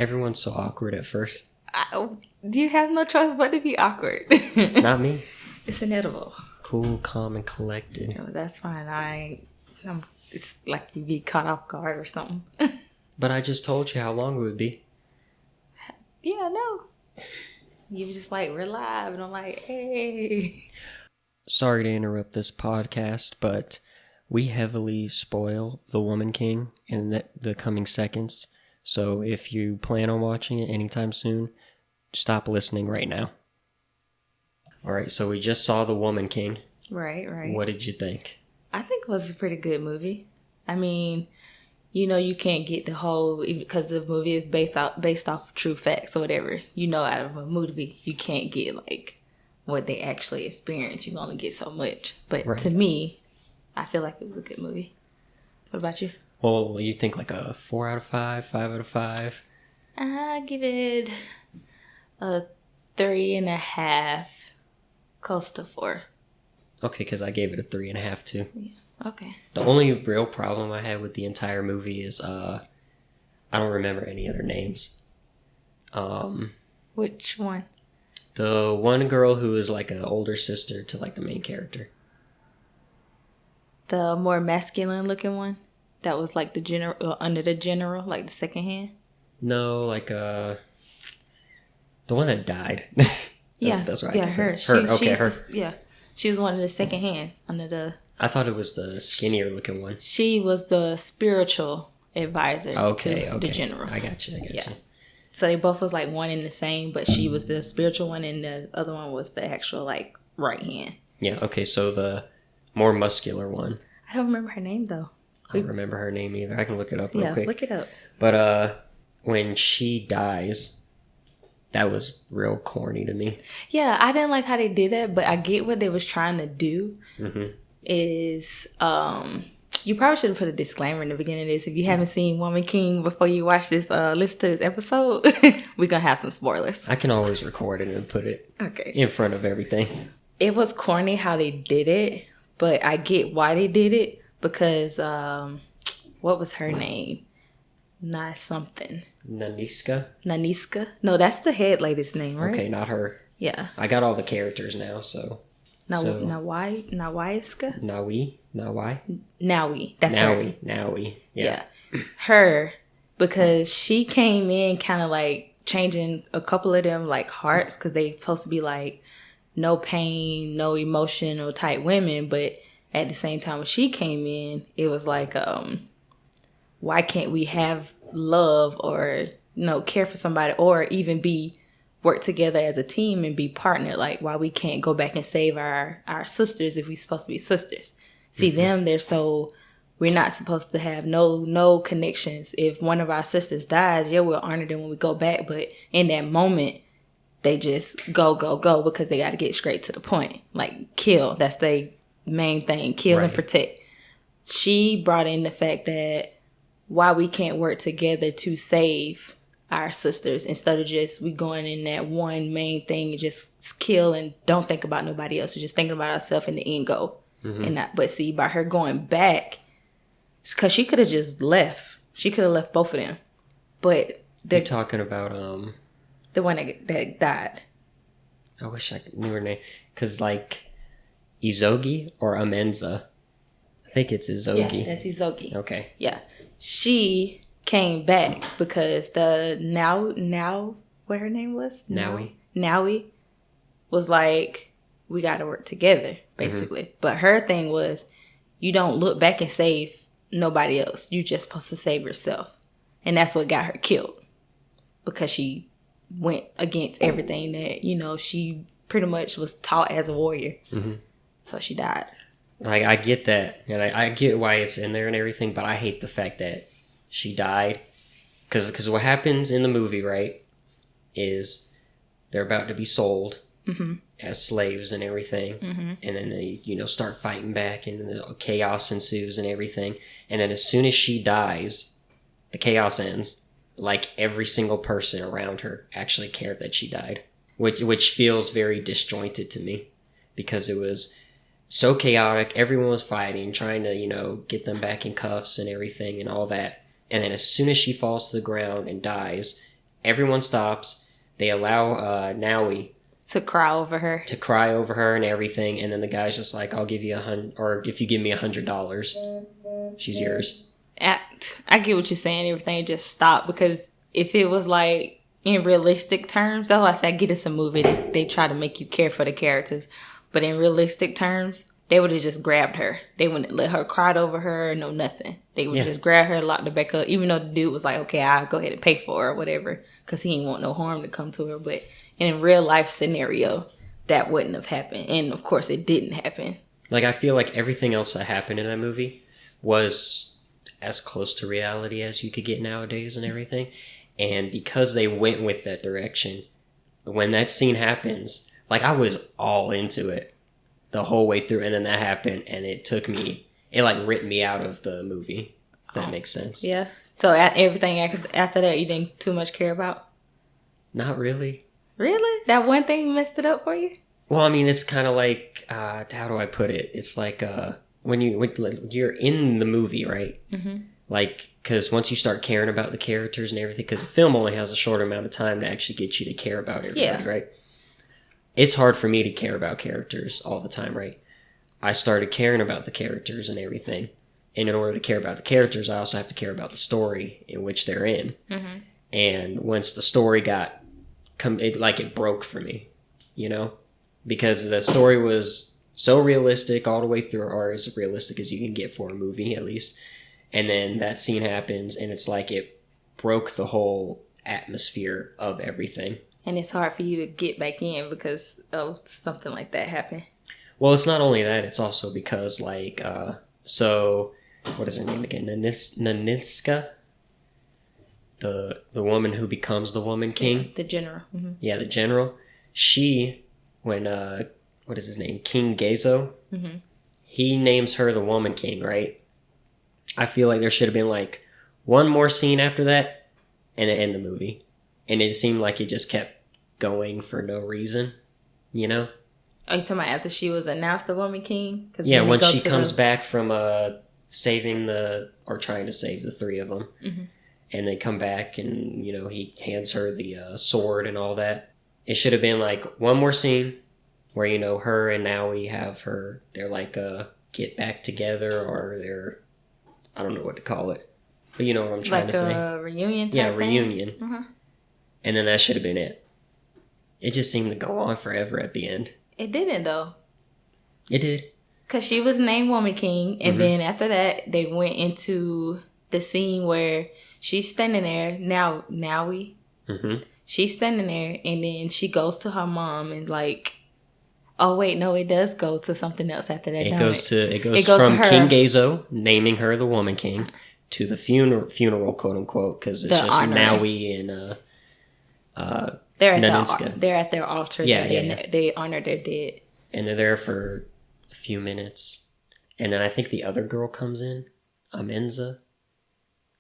Everyone's so awkward at first. You have no choice but to be awkward. Not me. It's inevitable. Cool, calm, and collected. No, that's fine. It's like you be caught off guard or something. But I just told you how long it would be. Yeah, I know. You just like, we're live, and I'm like, hey. Sorry to interrupt this podcast, but we heavily spoil The Woman King in the coming seconds. So if you plan on watching it anytime soon, stop listening right now. Alright, so we just saw The Woman King. Right. What did you think? I think it was a pretty good movie. I mean, you can't get the whole, because the movie is based off true facts or whatever. Out of a movie, you can't get like what they actually experience. You only get so much. But to me, I feel like it was a good movie. What about you? Well, you think like a 4 out of 5, 5 out of 5? I give it a 3.5, close to 4. Okay, because I gave it a 3.5 too. Yeah. Okay. The only real problem I had with the entire movie is I don't remember any other names. Which one? The one girl who is like an older sister to like the main character. The more masculine looking one? That was like the general, under the general, like the second hand? No, like the one that died. That's right. Yeah, her. Her. She was one of the second hands under the... I thought it was the skinnier looking one. She was the spiritual advisor to the general. I got you. So they both was like one and the same, but she was the spiritual one and the other one was the actual like right hand. Yeah, okay, so the more muscular one. I don't remember her name though. I don't remember her name either. I can look it up real quick. Yeah, look it up. But when she dies, that was real corny to me. Yeah, I didn't like how they did that, but I get what they was trying to do. Mm-hmm. Is you probably should have put a disclaimer in the beginning of this. If you haven't seen Woman King before you watch this, listen to this episode, we're gonna have some spoilers. I can always record it and put it in front of everything. It was corny how they did it, but I get why they did it because what was her name? Not something. Naniska? No, that's the head lady's name, right? Okay, not her. Yeah. I got all the characters now, so. Nawaiska? Nawi. That's her. Nawi. Yeah. Her, because she came in kind of like changing a couple of them like hearts because they supposed to be like no pain, no emotional type women, but at the same time when she came in, it was like why can't we have love or care for somebody or even work together as a team and be partnered? Like, why we can't go back and save our sisters if we're supposed to be sisters? See, them, we're not supposed to have no connections. If one of our sisters dies, we'll honor them when we go back. But in that moment, they just go because they got to get straight to the point. Like, kill. That's the main thing. Kill and protect. She brought in the fact that why we can't work together to save our sisters instead of just we going in that one main thing and just kill and don't think about nobody else. We're just thinking about ourselves in the end goal. But see, by her going back, because she could have just left. She could have left both of them. But you're talking about the one that died. I wish I knew her name. Because like Izogi or Amenza. I think it's Izogi. Yeah, that's Izogi. Okay. Yeah. She came back because the now what her name was? Nawi was like, we got to work together, basically. But her thing was, you don't look back and save nobody else. You're just supposed to save yourself. And that's what got her killed. Because she went against everything that, she pretty much was taught as a warrior. So she died. Like, I get that. And I get why it's in there and everything, but I hate the fact that she died. Because what happens in the movie, right, is they're about to be sold as slaves and everything. And then they, start fighting back and the chaos ensues and everything. And then as soon as she dies, the chaos ends. Like, every single person around her actually cared that she died. Which feels very disjointed to me. Because it was so chaotic. Everyone was fighting, trying to, get them back in cuffs and everything and all that. And then as soon as she falls to the ground and dies, everyone stops. They allow Naui To cry over her. to cry over her and everything, and then the guy's just like, "I'll give you $100, or if you give me $100, she's yours." I get what you're saying. Everything just stopped because if it was like in realistic terms, that's why I say I get it's a movie. They try to make you care for the characters, but in realistic terms, they would have just grabbed her. They wouldn't let her cry over her, no nothing. They would just grab her, lock her back up, even though the dude was like, "Okay, I'll go ahead and pay for her or whatever," because he didn't want no harm to come to her. But in a real life scenario, that wouldn't have happened, and of course, it didn't happen. Like, I feel like everything else that happened in that movie was as close to reality as you could get nowadays and everything. And because they went with that direction, when that scene happens, like, I was all into it the whole way through, and then that happened, and it like ripped me out of the movie, if that makes sense. Yeah. So everything after that you didn't too much care about? Not really. Really? That one thing messed it up for you? Well, I mean, it's kind of like, how do I put it? It's like when you're in the movie, right? Mm-hmm. Like, because once you start caring about the characters and everything, because the film only has a short amount of time to actually get you to care about everybody, right? It's hard for me to care about characters all the time, right? I started caring about the characters and everything. And in order to care about the characters, I also have to care about the story in which they're in. Mm-hmm. And once the story it broke for me, you know? Because the story was so realistic all the way through, or as realistic as you can get for a movie, at least. And then that scene happens, and it's like it broke the whole atmosphere of everything. And it's hard for you to get back in because of something like that happened. Well, it's not only that, it's also because, like, so, what is her name again? Naninska? The woman who becomes the Woman King? The general. Mm-hmm. Yeah, the general. She, when, what is his name? King Gezo? Mm-hmm. He names her the Woman King, right? I feel like there should have been, like, one more scene after that, and it end the movie. And it seemed like it just kept going for no reason, you know? Are you talking about after she was announced the Woman King? Yeah, when she comes back from trying to save the three of them. Mm-hmm. And they come back and, you know, he hands her the sword and all that. It should have been, like, one more scene where, you know, her and Naui they're like, get back together, or they're, I don't know what to call it. But you know what I'm trying to say. Like a reunion type Yeah, reunion. Mm-hmm. And then that should have been it. It just seemed to go on forever at the end. It didn't, though. It did. Because she was named Woman King, and then after that, they went into the scene where she's standing there, Naui. Mm-hmm. She's standing there, and then she goes to her mom and like, oh wait, no, it does go to something else after that. It goes from King Gezo naming her the Woman King to the funeral, quote unquote, because it's just Naui and they're Naninska. At their altar. Yeah, they honor their dead, and they're there for a few minutes, and then I think the other girl comes in, Amenza,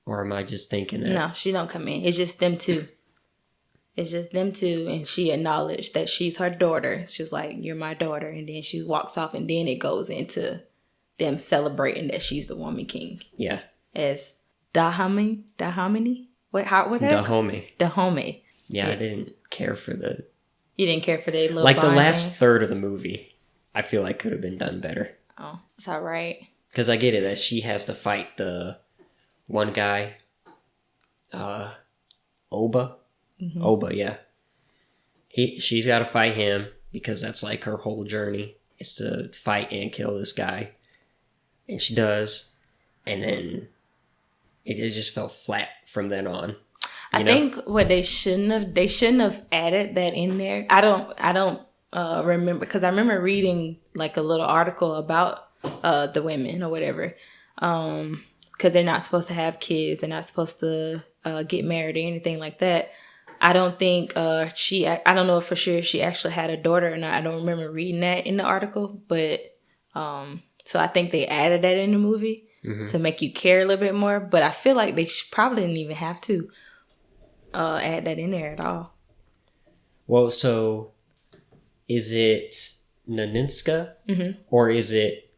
or am I just thinking that? No, she don't come in. It's just them two. And she acknowledged that she's her daughter. She was like, "You're my daughter," and then she walks off, and then it goes into them celebrating that she's the Woman King. Yeah. As Dahomey? What Dahomey. Yeah, I didn't care for the... You didn't care for the little like the last third of the movie, I feel like could have been done better. Oh, is that right? Because I get it, that she has to fight the one guy, Oba. Mm-hmm. Oba, yeah. She's got to fight him because that's like her whole journey is to fight and kill this guy. And she does. And then it just felt flat from then on. I think what they shouldn't have added that in there. I don't remember, because I remember reading like a little article about the women or whatever. Because they're not supposed to have kids. They're not supposed to get married or anything like that. I don't think I don't know for sure if she actually had a daughter or not. I don't remember reading that in the article, but so I think they added that in the movie to make you care a little bit more. But I feel like they probably didn't even have to add that in there at all. Well, so is it Naninska or is it?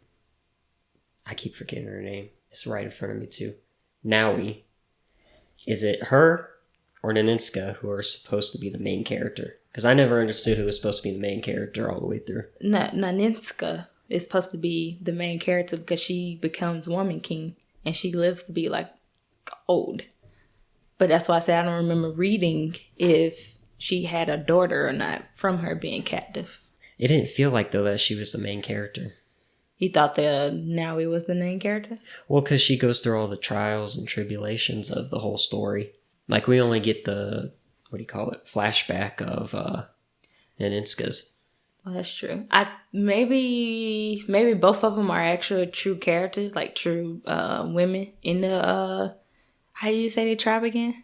I keep forgetting her name. It's right in front of me too. Naui. Is it her? or Naninska, who are supposed to be the main character. Because I never understood who was supposed to be the main character all the way through. Naninska is supposed to be the main character because she becomes Woman King and she lives to be like old. But that's why I said I don't remember reading if she had a daughter or not from her being captive. It didn't feel like, though, that she was the main character. You thought that Naui was the main character? Well, because she goes through all the trials and tribulations of the whole story. Like, we only get the, flashback of Naninska's. Well, that's true. Maybe both of them are actual true characters, like true women in the, how do you say the tribe again?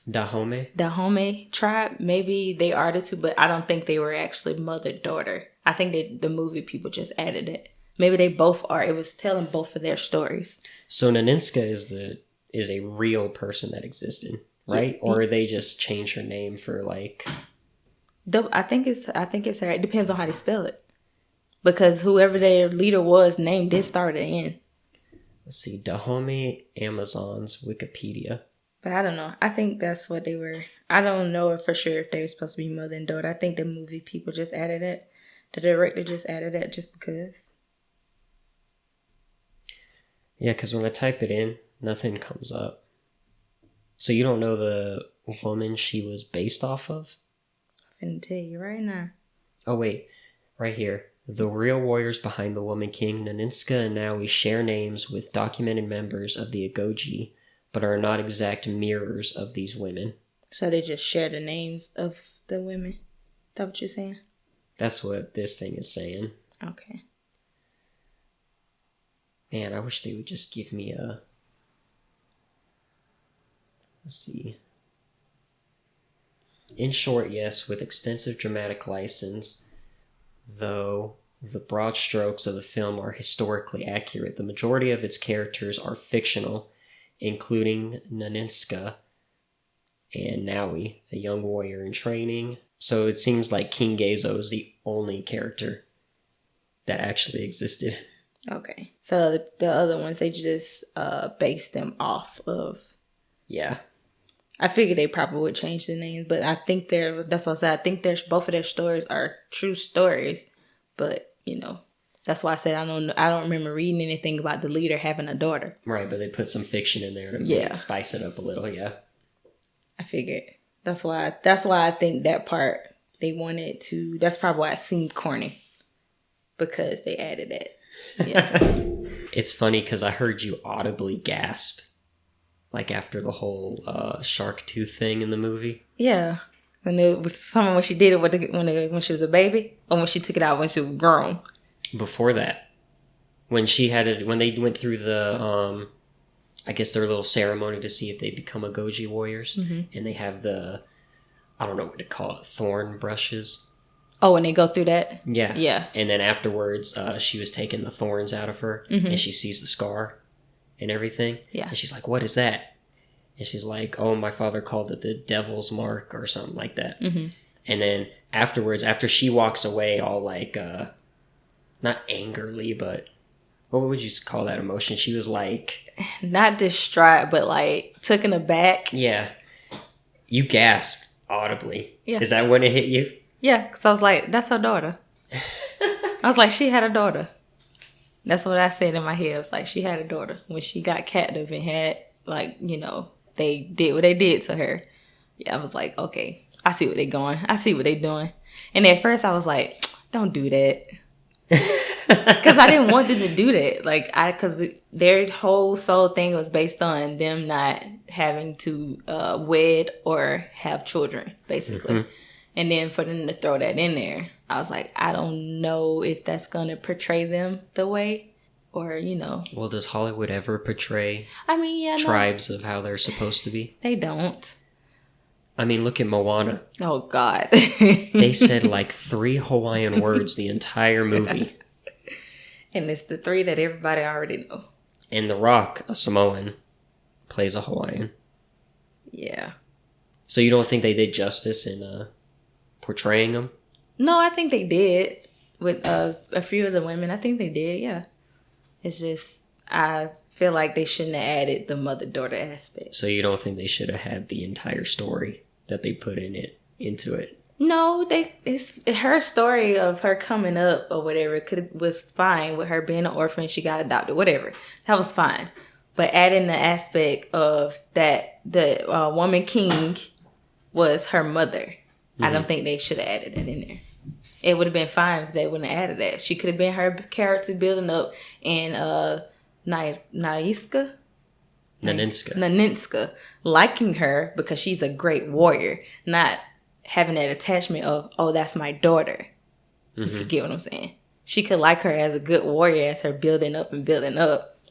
Dahomey? Dahomey tribe. Maybe they are the two, but I don't think they were actually mother-daughter. I think that the movie people just added it. Maybe they both are. It was telling both of their stories. So Naninska is a real person that existed, right? Yeah. Or they just changed her name for like... I think it's her. It depends on how they spell it. Because whoever their leader was, name did start at N. Let's see. Dahomey Amazons Wikipedia. But I don't know. I think that's what they were. I don't know for sure if they were supposed to be mother and daughter. I think the movie people just added it. The director just added it just because. Yeah, because when I type it in, nothing comes up. So you don't know the woman she was based off of? I'm going to tell you right now. Oh, wait. Right here. The real warriors behind the Woman King, Naninska and Naui, share names with documented members of the Agoji, but are not exact mirrors of these women. So they just share the names of the women? Is that what you're saying? That's what this thing is saying. Okay. Man, I wish they would just give me a... Let's see. In short, yes, with extensive dramatic license, though the broad strokes of the film are historically accurate, the majority of its characters are fictional, including Naninska and Naui, a young warrior in training. So it seems like King Gezo is the only character that actually existed. Okay. So the other ones, they just based them off of... Yeah. I figured they probably would change the names, but I think that's what I said. I think both of their stories are true stories, but, that's why I said I don't remember reading anything about the leader having a daughter. Right, but they put some fiction in there to spice it up a little, yeah. I figured. That's why I think that part they wanted to... That's probably why it seemed corny, because they added it. Yeah. It's funny because I heard you audibly gasp, like after the whole shark tooth thing in the movie. Yeah, when she did it when she was a baby, or when she took it out when she was grown. Before that, when they went through the I guess their little ceremony to see if they become Agoji warriors, and they have the, I don't know what to call it, thorn brushes. Oh, when they go through that? Yeah. Yeah. And then afterwards, she was taking the thorns out of her, and she sees the scar and everything. Yeah. And she's like, what is that? And she's like, oh, my father called it the devil's mark or something like that. Mm-hmm. And then afterwards, after she walks away all like, not angrily, but what would you call that emotion? She was like... Not distraught, but like taken aback. Yeah. You gasped audibly. Yeah. Is that when it hit you? Yeah, because I was like, that's her daughter. I was like, she had a daughter. That's what I said in my head. I was like, she had a daughter. When she got captive and had, like, they did what they did to her. Yeah, I was like, okay, I see what they're going. I see what they're doing. And at first I was like, don't do that. Because I didn't want them to do that. Because their whole soul thing was based on them not having to wed or have children, basically. Mm-hmm. And then for them to throw that in there, I was like, I don't know if that's going to portray them the way, or, Well, does Hollywood ever portray tribes of how they're supposed to be? They don't. I mean, look at Moana. Oh, God. They said like 3 Hawaiian words the entire movie. And it's the 3 that everybody already know. And The Rock, a Samoan, plays a Hawaiian. Yeah. So you don't think they did justice in portraying them? No, I think they did. With a few of the women, I think they did, yeah. It's just, I feel like they shouldn't have added the mother-daughter aspect. So you don't think they should have had the entire story? that they put into it. No, it's her story of her coming up or whatever was fine with her being an orphan. She got adopted, whatever. That was fine. But adding the aspect of that the woman king was her mother, I don't think they should have added that in there. It would have been fine if they wouldn't have added that. She could have been her character building up in Naninska, liking her because she's a great warrior, not having that attachment of, oh, that's my daughter. If you get what I'm saying. She could like her as a good warrior, as her building up,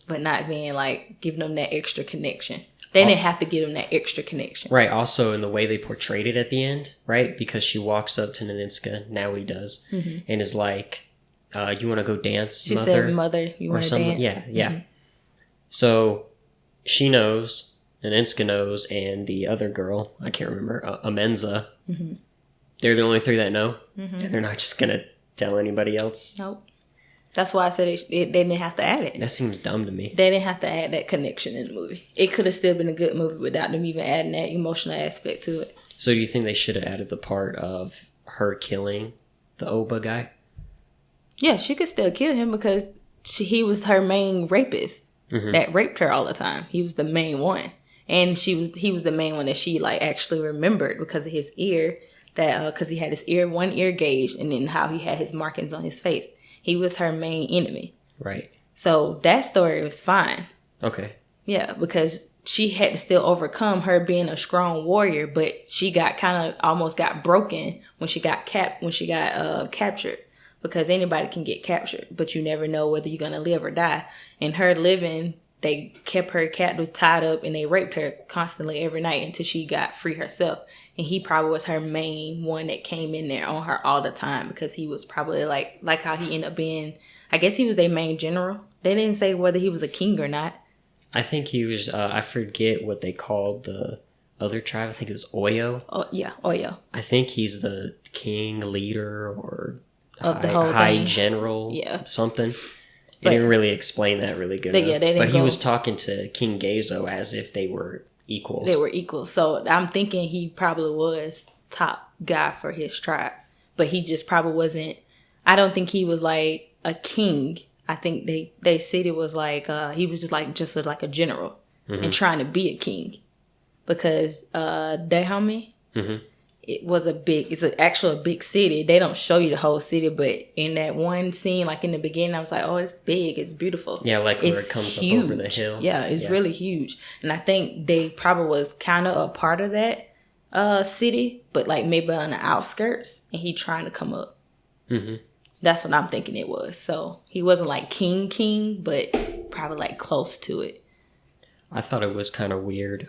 but not being like giving them that extra connection. They didn't have to give them that extra connection. Right. Also, in the way they portrayed it at the end, right? Because she walks up to Naninska, now he does, and is like, you want to go dance, she mother? She said, mother, you want to dance? Yeah. So she knows, Naninska knows, and the other girl, I can't remember, Amenza, they're the only three that know, and they're not just going to tell anybody else. Nope. That's why I said they didn't have to add it. That seems dumb to me. They didn't have to add that connection in the movie. It could have still been a good movie without them even adding that emotional aspect to it. So do you think they should have added the part of her killing the Oba guy? Yeah, she could still kill him because he was her main rapist that raped her all the time. He was the main one. And he was the main one that she like actually remembered because of his ear, because he had his one ear gauged, and then how he had his markings on his face. He was her main enemy. Right. So that story was fine. Okay. Yeah, because she had to still overcome her being a strong warrior, but she got almost got broken when she got captured. Because anybody can get captured, but you never know whether you're gonna live or die. And her living, they kept her captive, tied up, and they raped her constantly every night until she got free herself. And he probably was her main one that came in there on her all the time because he was probably like how he ended up being, I guess he was their main general. They didn't say whether he was a king or not. I think he was, I forget what they called the other tribe. I think it was Oyo. Oh, yeah, Oyo. I think he's the king, leader, or of the whole high thing. General, something. They didn't really explain that really good enough. But he was talking to King Gezo as if they were equals. They were equals. So I'm thinking he probably was top guy for his tribe. But he just probably wasn't, I don't think he was like a king. I think they said it was like, he was just like a general and trying to be a king. Because Dahomey, it's an actual big city. They don't show you the whole city, but in that one scene, like in the beginning, I was like, oh, it's big, it's beautiful. Yeah, like where it comes huge. Up over the hill. Yeah, it's really huge. And I think they probably was kind of a part of that city, but like maybe on the outskirts, and he trying to come up. That's what I'm thinking it was. So he wasn't like king, but probably like close to it. I thought it was kind of weird.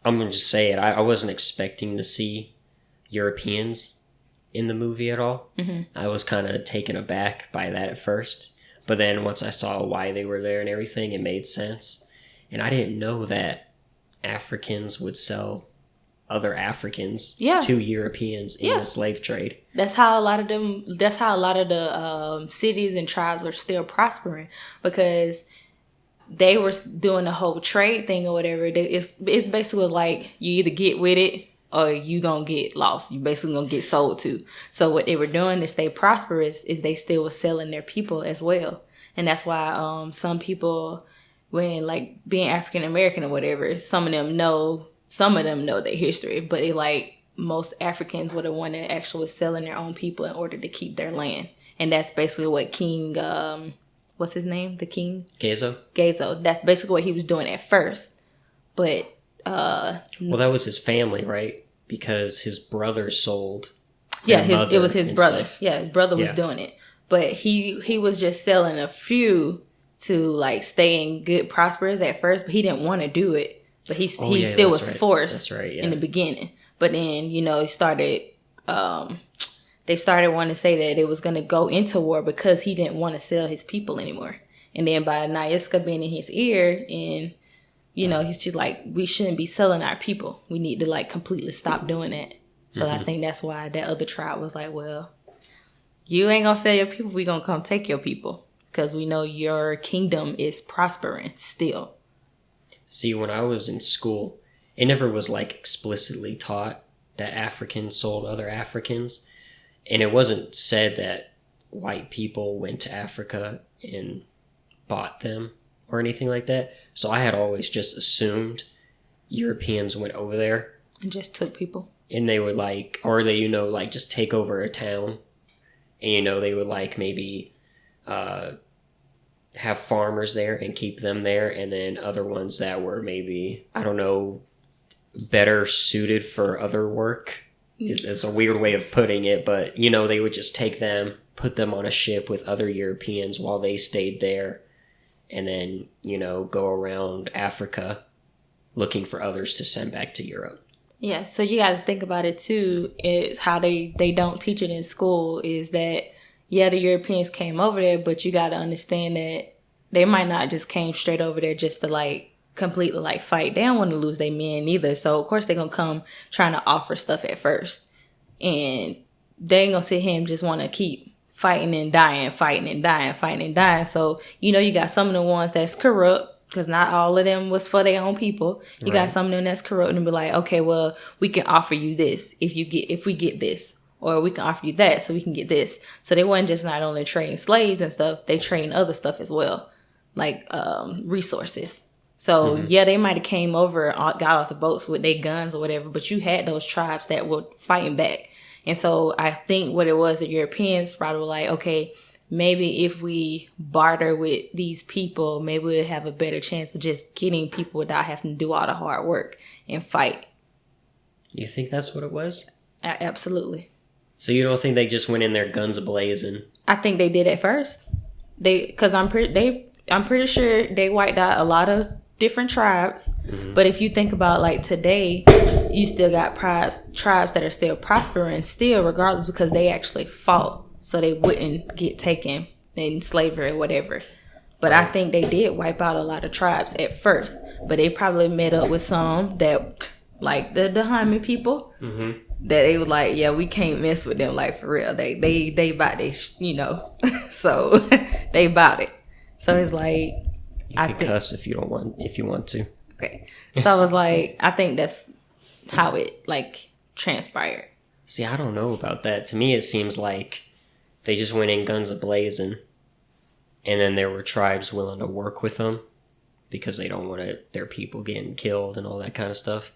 I'm going to just say it. I wasn't expecting to see Europeans in the movie at all. I was kind of taken aback by that at first. But then once I saw why they were there and everything, it made sense. And I didn't know that Africans would sell other Africans to Europeans in the slave trade. That's how a lot of the cities and tribes are still prospering, because they were doing the whole trade thing or whatever. It's basically like you either get with it or you gonna get lost. You basically gonna get sold to. So what they were doing to stay prosperous is they still were selling their people as well. And that's why some people, when like being African American or whatever, some of them know their history, but it like most Africans were the one that actually was selling their own people in order to keep their land. And that's basically what King what's his name? The king? Gezo. That's basically what he was doing at first. But well, that was his family, right? Because his brother sold. Yeah, it was his brother. Stuff. Yeah, his brother was doing it. But he was just selling a few to like stay in good prosperous at first, but he didn't want to do it. But he still was forced in the beginning. But then, he started they started wanting to say that it was going to go into war because he didn't want to sell his people anymore. And then by Naisca being in his ear, and, he's just like, we shouldn't be selling our people. We need to like completely stop doing that. So I think that's why that other tribe was like, well, you ain't going to sell your people. We going to come take your people because we know your kingdom is prospering still. See, when I was in school, it never was like explicitly taught that Africans sold other Africans. And it wasn't said that white people went to Africa and bought them or anything like that. So I had always just assumed Europeans went over there and just took people. And they would like, or they, like just take over a town. And, they would like maybe have farmers there and keep them there. And then other ones that were maybe, I don't know, better suited for other work. It's a weird way of putting it, but, they would just take them, put them on a ship with other Europeans while they stayed there. And then, go around Africa looking for others to send back to Europe. Yeah, so you got to think about it too, is how they don't teach it in school, is that, yeah, the Europeans came over there, but you got to understand that they might not just came straight over there just to like completely like fight. They don't want to lose their men either. So of course they're going to come trying to offer stuff at first. And they ain't going to sit here and just want to keep fighting and dying, fighting and dying, fighting and dying. So, you got some of the ones that's corrupt, because not all of them was for their own people. You got some of them that's corrupt and be like, okay, well, we can offer you this if we get this. Or we can offer you that so we can get this. So they wasn't just not only trading slaves and stuff, they trading other stuff as well, like resources. So, yeah, they might have came over, got off the boats with their guns or whatever, but you had those tribes that were fighting back. And so I think what it was, the Europeans probably were like, okay, maybe if we barter with these people, maybe we'll have a better chance of just getting people without having to do all the hard work and fight. You think that's what it was? Absolutely. So you don't think they just went in there guns a-blazing? I think they did at first. Because I'm pretty sure they wiped out a lot of different tribes. Mm-hmm. But if you think about like today, you still got tribes that are still prospering still, regardless, because they actually fought so they wouldn't get taken in slavery or whatever. But I think they did wipe out a lot of tribes at first. But they probably met up with some that, like the Dahomey people, that they were like, yeah, we can't mess with them, like for real. They about they, so they about it. So it's like, you can cuss if you want to. Okay. So I was like, I think that's how it like transpired. See, I don't know about that. To me, it seems like they just went in guns a-blazing, and then there were tribes willing to work with them because they don't want their people getting killed and all that kind of stuff.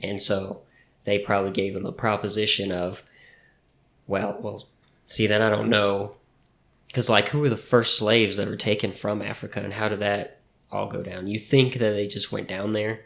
And so they probably gave them a proposition of, well, see, then I don't know. Because, like, who were the first slaves that were taken from Africa, and how did that all go down? You think that they just went down there,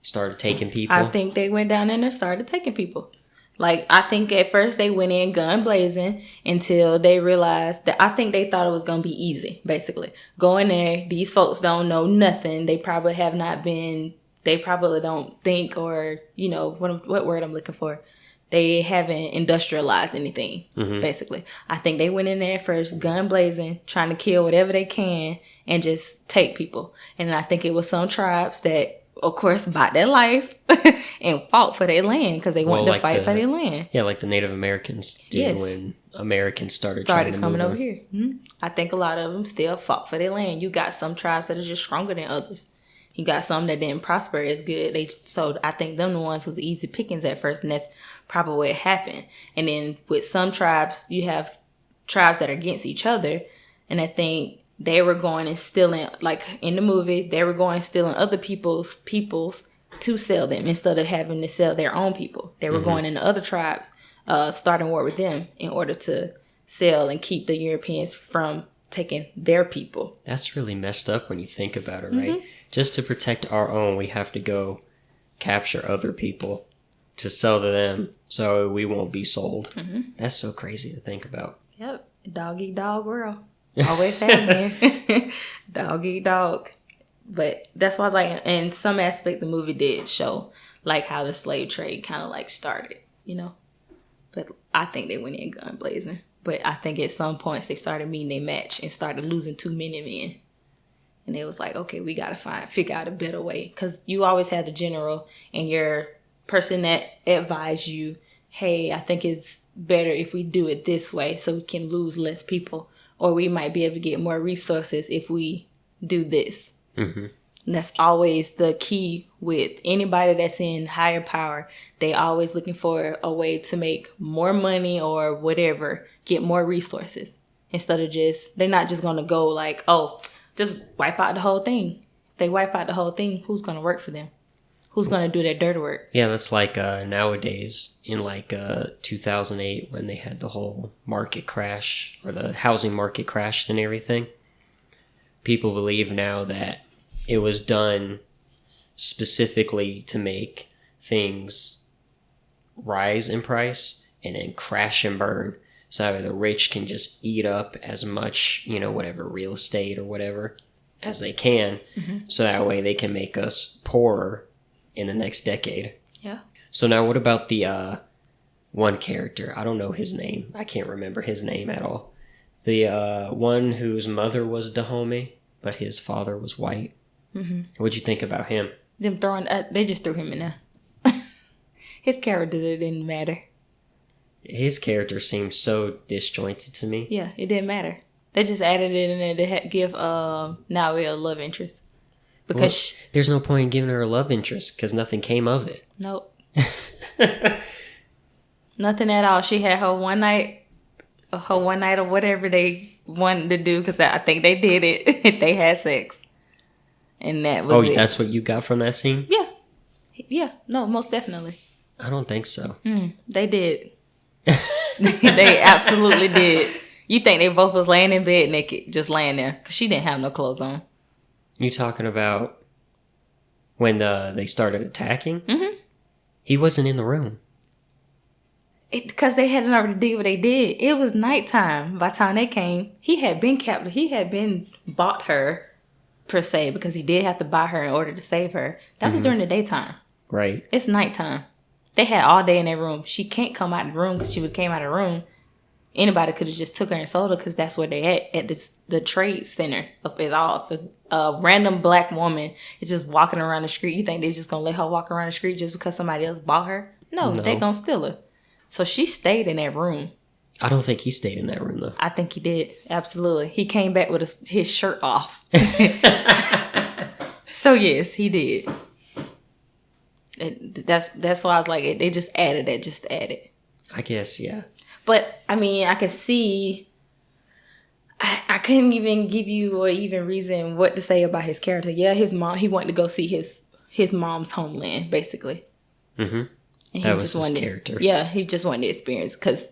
started taking people? I think they went down there and started taking people. Like, I think at first they went in gun blazing until they realized that, I think they thought it was going to be easy, basically. Go in there, these folks don't know nothing. They probably have not been, they probably don't think, or, what word I'm looking for. They haven't industrialized anything, basically. I think they went in there first, gun blazing, trying to kill whatever they can and just take people. And I think it was some tribes that, of course, bought their life and fought for their land because they wanted to fight for their land. Yeah, like the Native Americans did when Americans started coming over here. Mm-hmm. I think a lot of them still fought for their land. You got some tribes that are just stronger than others. You got some that didn't prosper as good. So I think them the ones was easy pickings at first, and that's probably what happened. And then with some tribes, you have tribes that are against each other, and I think they were going and stealing, like in the movie, they were going and stealing other people's to sell them instead of having to sell their own people. They were going into other tribes, starting war with them in order to sell and keep the Europeans from taking their people. That's really messed up when you think about it, right? Just to protect our own, we have to go capture other people to sell to them so we won't be sold. That's so crazy to think about. Yep. Dog eat dog world. Always have been. Dog eat dog. But that's why I was like, in some aspect, the movie did show like how the slave trade kind of like started, But I think they went in gun blazing. But I think at some points they started meeting their match and started losing too many men. And it was like, okay, we got to figure out a better way. Because you always had the general and your person that advised you, hey, I think it's better if we do it this way so we can lose less people. Or we might be able to get more resources if we do this. And that's always the key with anybody that's in higher power. They always looking for a way to make more money or whatever, get more resources. Instead of they're not just going to go like, oh, just wipe out the whole thing. If they wipe out the whole thing, who's going to work for them? Who's going to do their dirty work? Yeah, that's like nowadays in like 2008 when they had the whole market crash or the housing market crashed and everything. People believe now that it was done specifically to make things rise in price and then crash and burn. So that the rich can just eat up as much, whatever real estate or whatever as they can. Mm-hmm. So that way they can make us poorer in the next decade. Yeah. So now what about the one character? I don't know his name. I can't remember his name at all. The one whose mother was Dahomey, but his father was white. Mm-hmm. What'd you think about him? They just threw him in there. His character didn't matter. His character seemed so disjointed to me. Yeah, it didn't matter. They just added it in there to give Naui a love interest. Because there's no point in giving her a love interest because nothing came of it. Nope. Nothing at all. She had her one night or whatever they wanted to do because I think they did it. They had sex. And that was it. That's what you got from that scene? Yeah. Yeah. No, most definitely. I don't think so. They did. They absolutely did. You think they both was laying in bed naked, just laying there because she didn't have no clothes on. You talking about when they started attacking? Mm-hmm. He wasn't in the room. Because they hadn't already did what they did. It was nighttime by the time they came. He had been captive. He had been bought her, per se, because he did have to buy her in order to save her. That was during the daytime. Right. It's nighttime. They had all day in their room. She can't come out of the room because she came out of the room. Anybody could have just took her and sold her because that's where they at the trade center of it all. If a random black woman is just walking around the street, you think they just gonna let her walk around the street just because somebody else bought her? No. They gonna steal her. So she stayed in that room. I don't think he stayed in that room though. I think he did. Absolutely. He came back with his shirt off. So yes, he did. That's why I was like, they just added it, just to add it. I guess, yeah. But, I mean, I could see, I couldn't even give you or even reason what to say about his character. Yeah, his mom, he wanted to go see his mom's homeland, basically. Mm-hmm. And that was his character. Yeah, he just wanted to experience. Because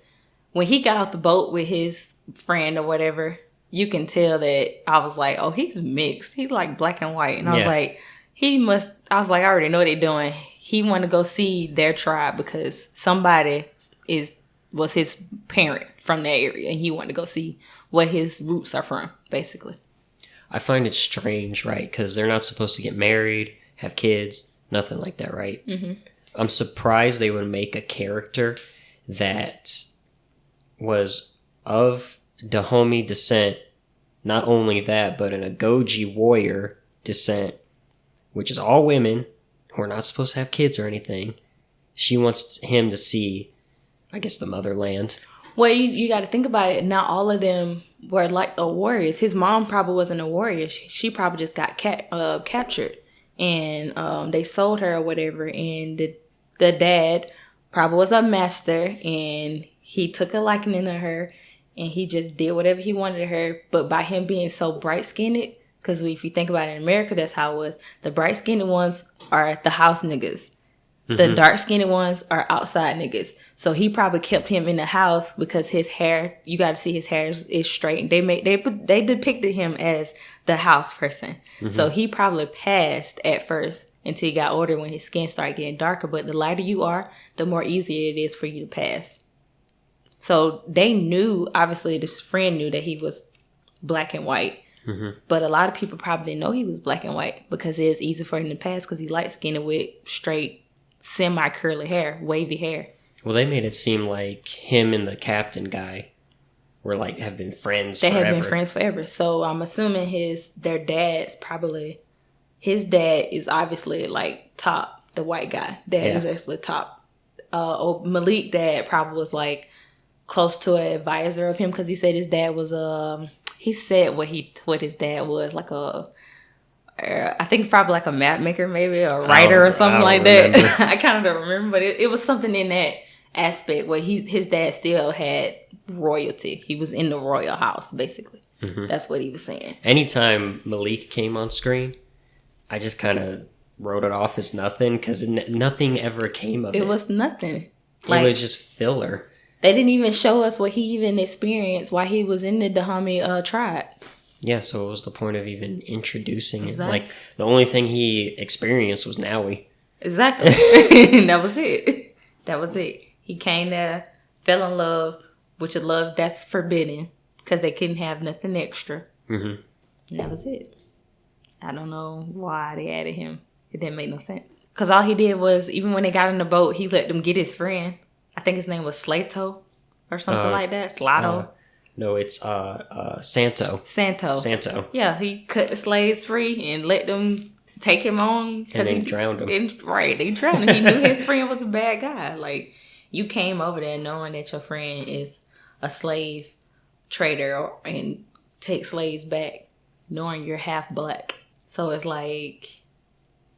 when he got off the boat with his friend or whatever, you can tell that I was like, oh, he's mixed. He's like black and white. And I was like, I was like, I already know what they're doing. He wanted to go see their tribe because somebody was his parent from that area, and he wanted to go see where his roots are from, basically. I find it strange, right? Because they're not supposed to get married, have kids, nothing like that, right? Mm-hmm. I'm surprised they would make a character that was of Dahomey descent. Not only that, but an Agoji warrior descent, which is all women who are not supposed to have kids or anything. She wants him to see, I guess, the motherland. Well, you got to think about it. Not all of them were like warriors. His mom probably wasn't a warrior. She probably just got captured, and they sold her or whatever. And the dad probably was a master, and he took a liking to her, and he just did whatever he wanted to her. But by him being so bright-skinned, because if you think about it in America, that's how it was. The bright-skinned ones are the house niggas. Mm-hmm. The dark-skinned ones are outside niggas. So he probably kept him in the house because his hair, you got to see his hair is straight. They depicted him as the house person. Mm-hmm. So he probably passed at first until he got older when his skin started getting darker. But the lighter you are, the more easier it is for you to pass. So they knew, obviously this friend knew that he was black and white. Mm-hmm. But a lot of people probably didn't know he was black and white because it was easy for him to pass because he light-skinned with straight, semi-curly hair, wavy hair. Well, they made it seem like him and the captain guy were like, have been friends forever. They have been friends forever. So I'm assuming their dad's probably, his dad is obviously like top, the white guy. Dad is actually top. Malik dad probably was like close to an advisor of him because he said his dad was he said what his dad was, like I think probably like a map maker, maybe, or a writer or something like remember. that. I kind of don't remember, but it was something in that aspect where his dad still had royalty. He was in the royal house, basically. Mm-hmm. That's what he was saying. Anytime Malik came on screen, I just kind of wrote it off as nothing because nothing ever came of it. It was nothing. It was just filler. They didn't even show us what he even experienced while he was in the Dahomey tribe. Yeah, so what was the point of even introducing it? Like, the only thing he experienced was Naui. Exactly. That was it. That was it. He came there, fell in love, which a love that's forbidden because they couldn't have nothing extra. Mm-hmm. And that was it. I don't know why they added him. It didn't make no sense. Because all he did was, even when they got in the boat, he let them get his friend. I think his name was Slato or something like that. Slato. No, it's Santo. Santo. Yeah, he cut the slaves free and let them take him on. And they drowned him. They drowned him. He knew his friend was a bad guy. Like, you came over there knowing that your friend is a slave trader and take slaves back, knowing you're half black. So it's like,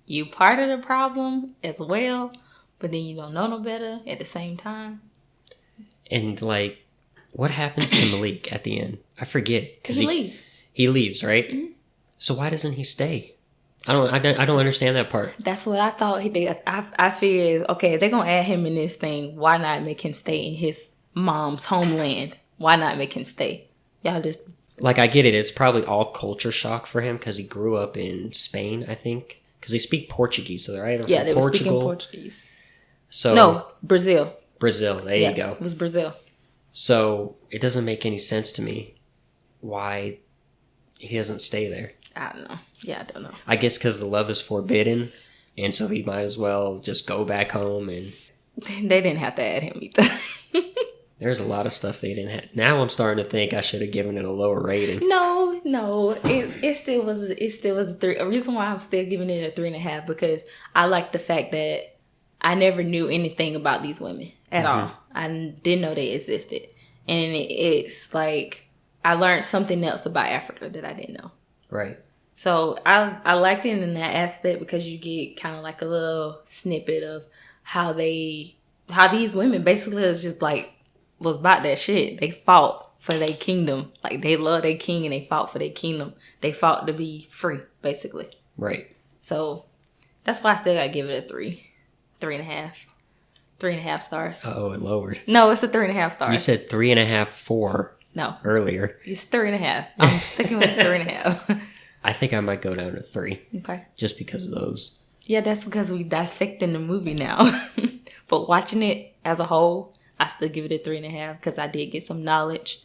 you part of the problem as well, but then you don't know no better at the same time. And like, what happens to Malik at the end? I forget. Because he leaves, right? Mm-hmm. So why doesn't he stay? I don't understand that part. That's what I thought he did. I figured, okay, if they're gonna add him in this thing, why not make him stay in his mom's homeland? Why not make him stay? Y'all just like, I get it. It's probably all culture shock for him because he grew up in Spain, I think, because they speak Portuguese. So they're they were speaking Portuguese. So no, Brazil. There you go. It was Brazil. So it doesn't make any sense to me why he doesn't stay there. I don't know. Yeah, I don't know. I guess because the love is forbidden, and so he might as well just go back home. And they didn't have to add him either. There's a lot of stuff they didn't have. Now I'm starting to think I should have given it a lower rating. No. It still was a 3. A reason why I'm still giving it a 3.5 because I like the fact that I never knew anything about these women at all. I didn't know they existed. And it's like I learned something else about Africa that I didn't know. Right. So I liked it in that aspect because you get kind of like a little snippet of how these women basically was about that shit. They fought for their kingdom. Like, they love their king and they fought for their kingdom. They fought to be free, basically. Right. So that's why I still gotta give it a 3. 3.5. 3.5 stars. Oh, it lowered. No, it's a 3.5 stars. You said 3.5, 4. No. Earlier. It's 3.5. I'm sticking with 3.5. I think I might go down to 3. Okay. Just because of those. Yeah, that's because we dissecting the movie now. But watching it as a whole, I still give it a 3.5 because I did get some knowledge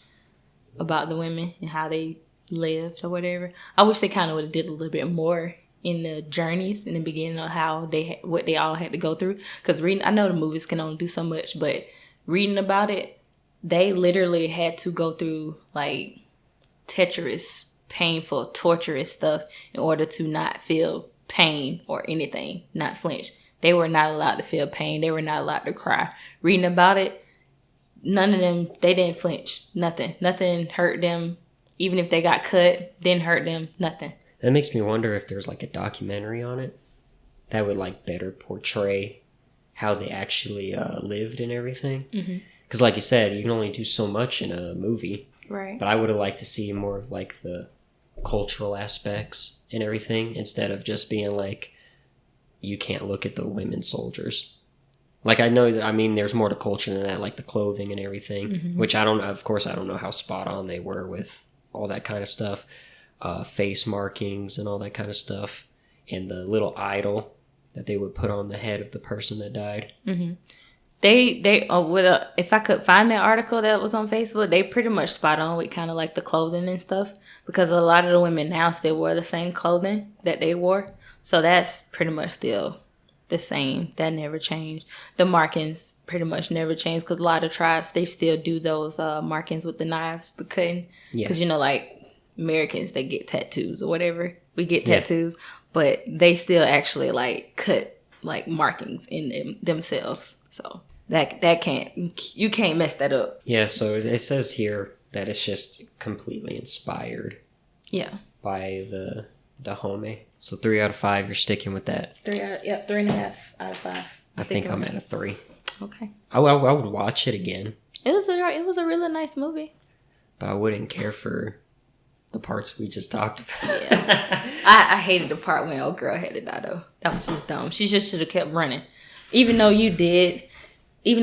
about the women and how they lived or whatever. I wish they kind of would have did a little bit more in the journeys in the beginning of how what they all had to go through. Because I know the movies can only do so much, but reading about it, they literally had to go through like treacherous, painful, torturous stuff in order to not feel pain or anything, not flinch. They were not allowed to feel pain. They were not allowed to cry. Reading about it, none of them, they didn't flinch. Nothing hurt them. Even if they got cut, didn't hurt them. Nothing. That makes me wonder if there's like a documentary on it that would like better portray how they actually lived and everything. Because like you said, you can only do so much in a movie. Right. But I would have liked to see more of like the cultural aspects and everything instead of just being like, you can't look at the women soldiers. Like, I know, I mean, there's more to culture than that, like the clothing and everything, which I don't know how spot on they were with all that kind of stuff. Face markings and all that kind of stuff. And the little idol that they would put on the head of the person that died. If I could find that article that was on Facebook, they pretty much spot on with kind of like the clothing and stuff. Because a lot of the women now still wear the same clothing that they wore. So that's pretty much still the same. That never changed. The markings pretty much never changed because a lot of tribes, they still do those markings with the knives, the cutting. Because, like Americans, they get tattoos or whatever. We get tattoos. But they still actually like cut like markings in themselves. So that you can't mess that up. Yeah, so it says here that it's just completely inspired. Yeah. By the Dahomey. So 3 out of 5, you're sticking with that. 3.5 out of 5. I think I'm at a 3. Okay. I would watch it again. It was a really nice movie. But I wouldn't care for the parts we just talked about. Yeah. I hated the part when old girl had to die though. That was just dumb. She just should have kept running. Even though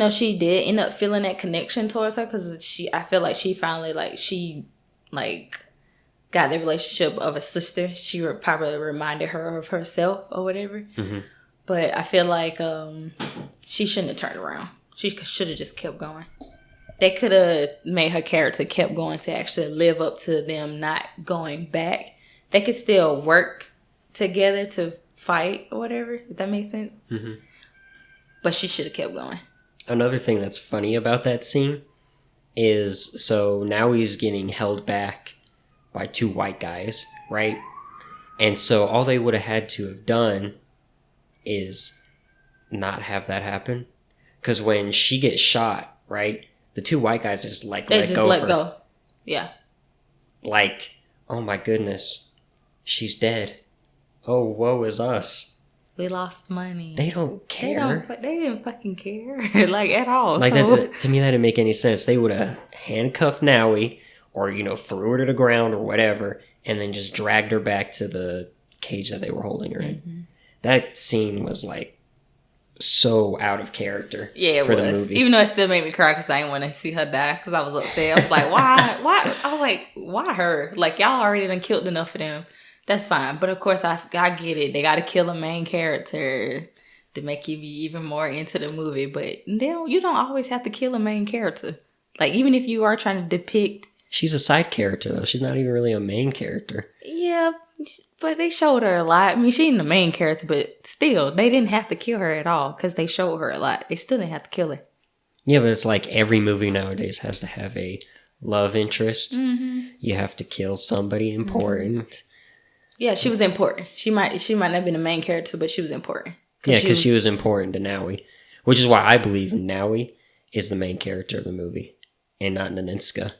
she did end up feeling that connection towards her, because I feel like she finally got the relationship of a sister. She probably reminded her of herself or whatever. Mm-hmm. But I feel like she shouldn't have turned around. She should have just kept going. They could have made her character kept going to actually live up to them not going back. They could still work together to fight or whatever, if that makes sense. Mm-hmm. But she should have kept going. Another thing that's funny about that scene is, so now he's getting held back by 2 white guys, right? And so all they would have had to have done is not have that happen. Because when she gets shot, right, the 2 white guys just let go. Yeah. Like, oh my goodness, she's dead. Oh, woe is us. We lost money. They don't care. They didn't fucking care, like, at all. Like, that, to me, that didn't make any sense. They would have handcuffed Naui, or, threw her to the ground or whatever, and then just dragged her back to the cage that they were holding her in. Mm-hmm. That scene was, like, so out of character for the movie. Even though it still made me cry because I didn't want to see her die because I was upset. I was like, why? I was like, why her? Like, y'all already done killed enough of them. That's fine. But of course, I get it. They got to kill a main character to make you be even more into the movie. But you don't always have to kill a main character. Like, even if you are trying to depict... She's a side character, though. She's not even really a main character. Yeah, but they showed her a lot. I mean, she ain't the main character, but still, they didn't have to kill her at all because they showed her a lot. They still didn't have to kill her. Yeah, but it's like every movie nowadays has to have a love interest. Mm-hmm. You have to kill somebody important. Mm-hmm. Yeah, she was important. She might not have been the main character, but she was important. Because she was important to Naui. Which is why I believe Naui is the main character of the movie and not Naninska.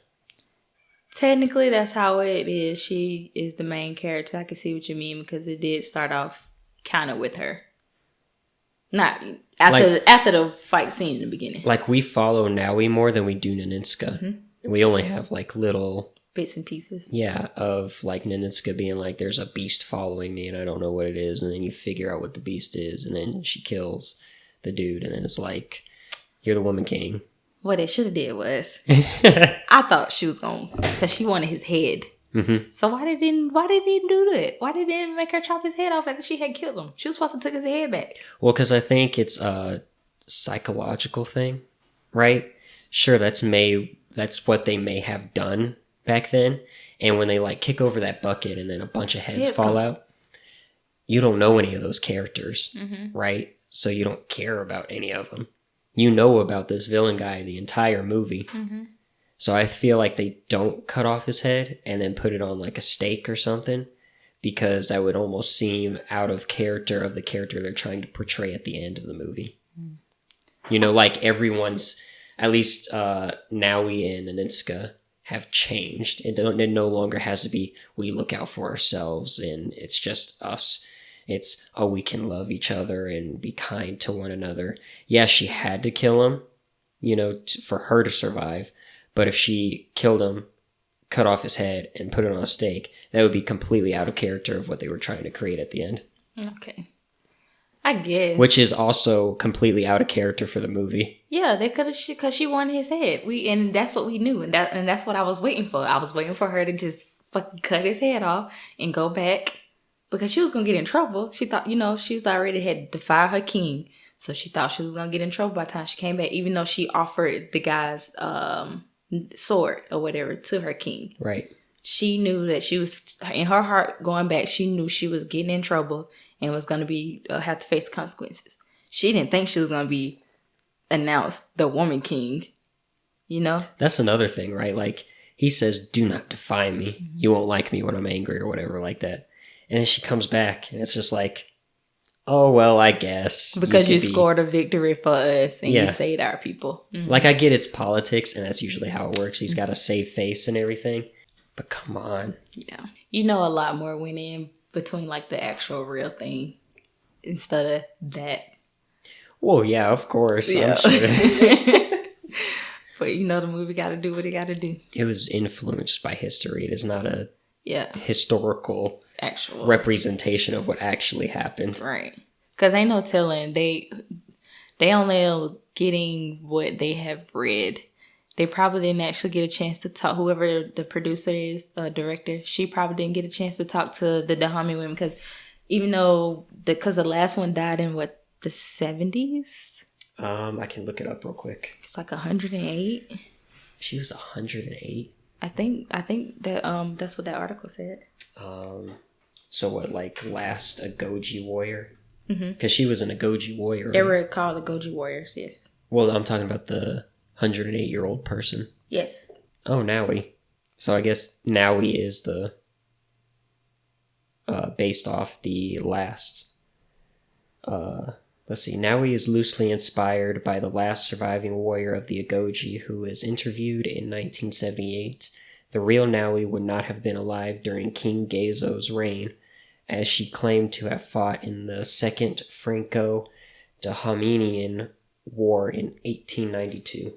Technically, that's how it is. She is the main character. I can see what you mean because it did start off kind of with her. Not after the fight scene in the beginning. Like, we follow Naui more than we do Naninska. Mm-hmm. And we only have, like, little... bits and pieces. Yeah, of, like, Naninska being like, there's a beast following me and I don't know what it is. And then you figure out what the beast is. And then she kills the dude. And then it's like, you're the woman king. What they should have did was, I thought she was going, because she wanted his head. Mm-hmm. So why they didn't do that? Why they didn't make her chop his head off after she had killed him? She was supposed to take his head back. Well, because I think it's a psychological thing, right? Sure, that's what they may have done back then. And when they like kick over that bucket and then a bunch of heads fall out, you don't know any of those characters, mm-hmm. right? So you don't care about any of them. You know about this villain guy the entire movie. Mm-hmm. So I feel like they don't cut off his head and then put it on like a stake or something, because that would almost seem out of character of the character they're trying to portray at the end of the movie. Mm. Like everyone's, at least Naui and Naninska have changed. It no longer has to be, we look out for ourselves and it's just us. It's, we can love each other and be kind to one another. Yeah, she had to kill him, for her to survive. But if she killed him, cut off his head, and put it on a stake, that would be completely out of character of what they were trying to create at the end. Okay. I guess. Which is also completely out of character for the movie. Yeah, they could have, because she wanted his head. And that's what we knew. And that's what I was waiting for. I was waiting for her to just fucking cut his head off and go back. Because she was going to get in trouble. She thought, she was already had defied her king. So she thought she was going to get in trouble by the time she came back. Even though she offered the guy's sword or whatever to her king. Right. She knew that she was, in her heart going back, she knew she was getting in trouble and was going to be have to face consequences. She didn't think she was going to be announced the woman king. That's another thing, right? Like, he says, do not defy me. Mm-hmm. You won't like me when I'm angry or whatever like that. And then she comes back, and it's just like, oh, well, I guess. Because you scored a victory for us, and you saved our people. Mm-hmm. Like, I get it's politics, and that's usually how it works. He's got a save face and everything. But come on. Yeah. A lot more went in between like the actual real thing instead of that. Well, yeah, of course. Yeah. I'm sure. But the movie got to do what it got to do. It was influenced by history. It is not a historical actual representation of what actually happened. Right. Because ain't no telling. They only getting what they have read. They probably didn't actually get a chance to talk. Whoever the producer is, director, she probably didn't get a chance to talk to the Dahomey women because even though because the last one died in the 70s. I can look it up real quick. It's like 108. She was 108. I think that that's what that article said. So what, like last Agoji warrior? Because she was an Agoji warrior. They were called Agoji warriors. Yes. Well, I'm talking about the 108-year-old person. Yes. Oh, Naui. So I guess Naui is the based off the last. Let's see. Naui is loosely inspired by the last surviving warrior of the Agoji, who was interviewed in 1978. The real Naui would not have been alive during King Geizo's reign, as she claimed to have fought in the Second Franco-Dahomenian War in 1892.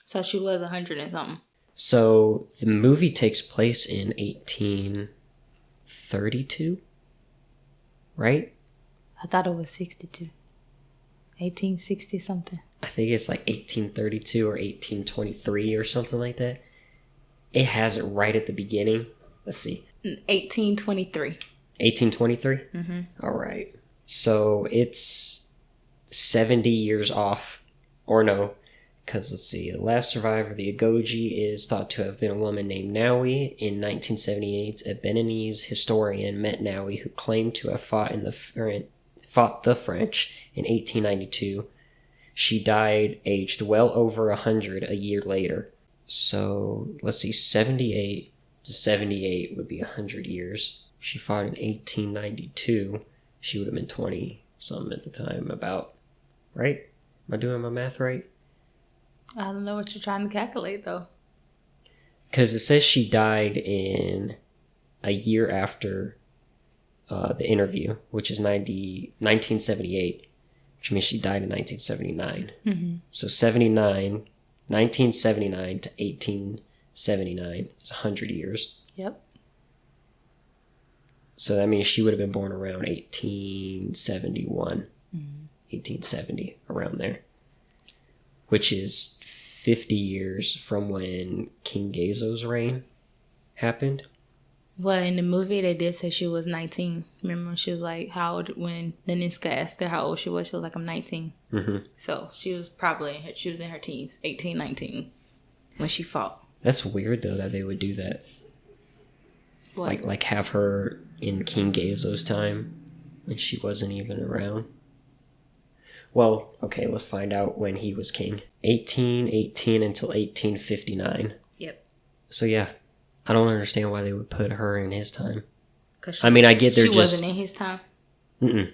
So she was 100 and something. So the movie takes place in 1832, right? I thought it was 62. 1860 something. I think it's like 1832 or 1823 or something like that. It has it right at the beginning. Let's see. 1823. 1823? Mm-hmm. All right. So it's 70 years off. Or no, because let's see. The last survivor of the Agoji is thought to have been a woman named Naui. In 1978, a Beninese historian met Naui, who claimed to have fought the French in 1892. She died aged well over 100 a year later. So let's see, 78 to 78 would be 100 years. She fought in 1892. She would have been 20-something at the time, about, right? Am I doing my math right? I don't know what you're trying to calculate, though. Because it says she died in a year after the interview, which is 1978, which means she died in 1979. Mm-hmm. So 1979 to 1879 is 100 years. Yep. So that means she would have been born around 1871, 1870, around there, which is 50 years from when King Geizo's reign happened. Well, in the movie, they did say she was 19. Remember when she was like, how old, when Naniska asked her how old she was like, I'm 19. Mm-hmm. So she was in her teens, 18, 19, when she fought. That's weird, though, that they would do that. What? Like have her in King Geizo's time when she wasn't even around. Well, okay, let's find out when he was king. 1818 until 1859. Yep. So yeah, I don't understand why they would put her in his time. I mean, I get she wasn't in his time? Mm-mm.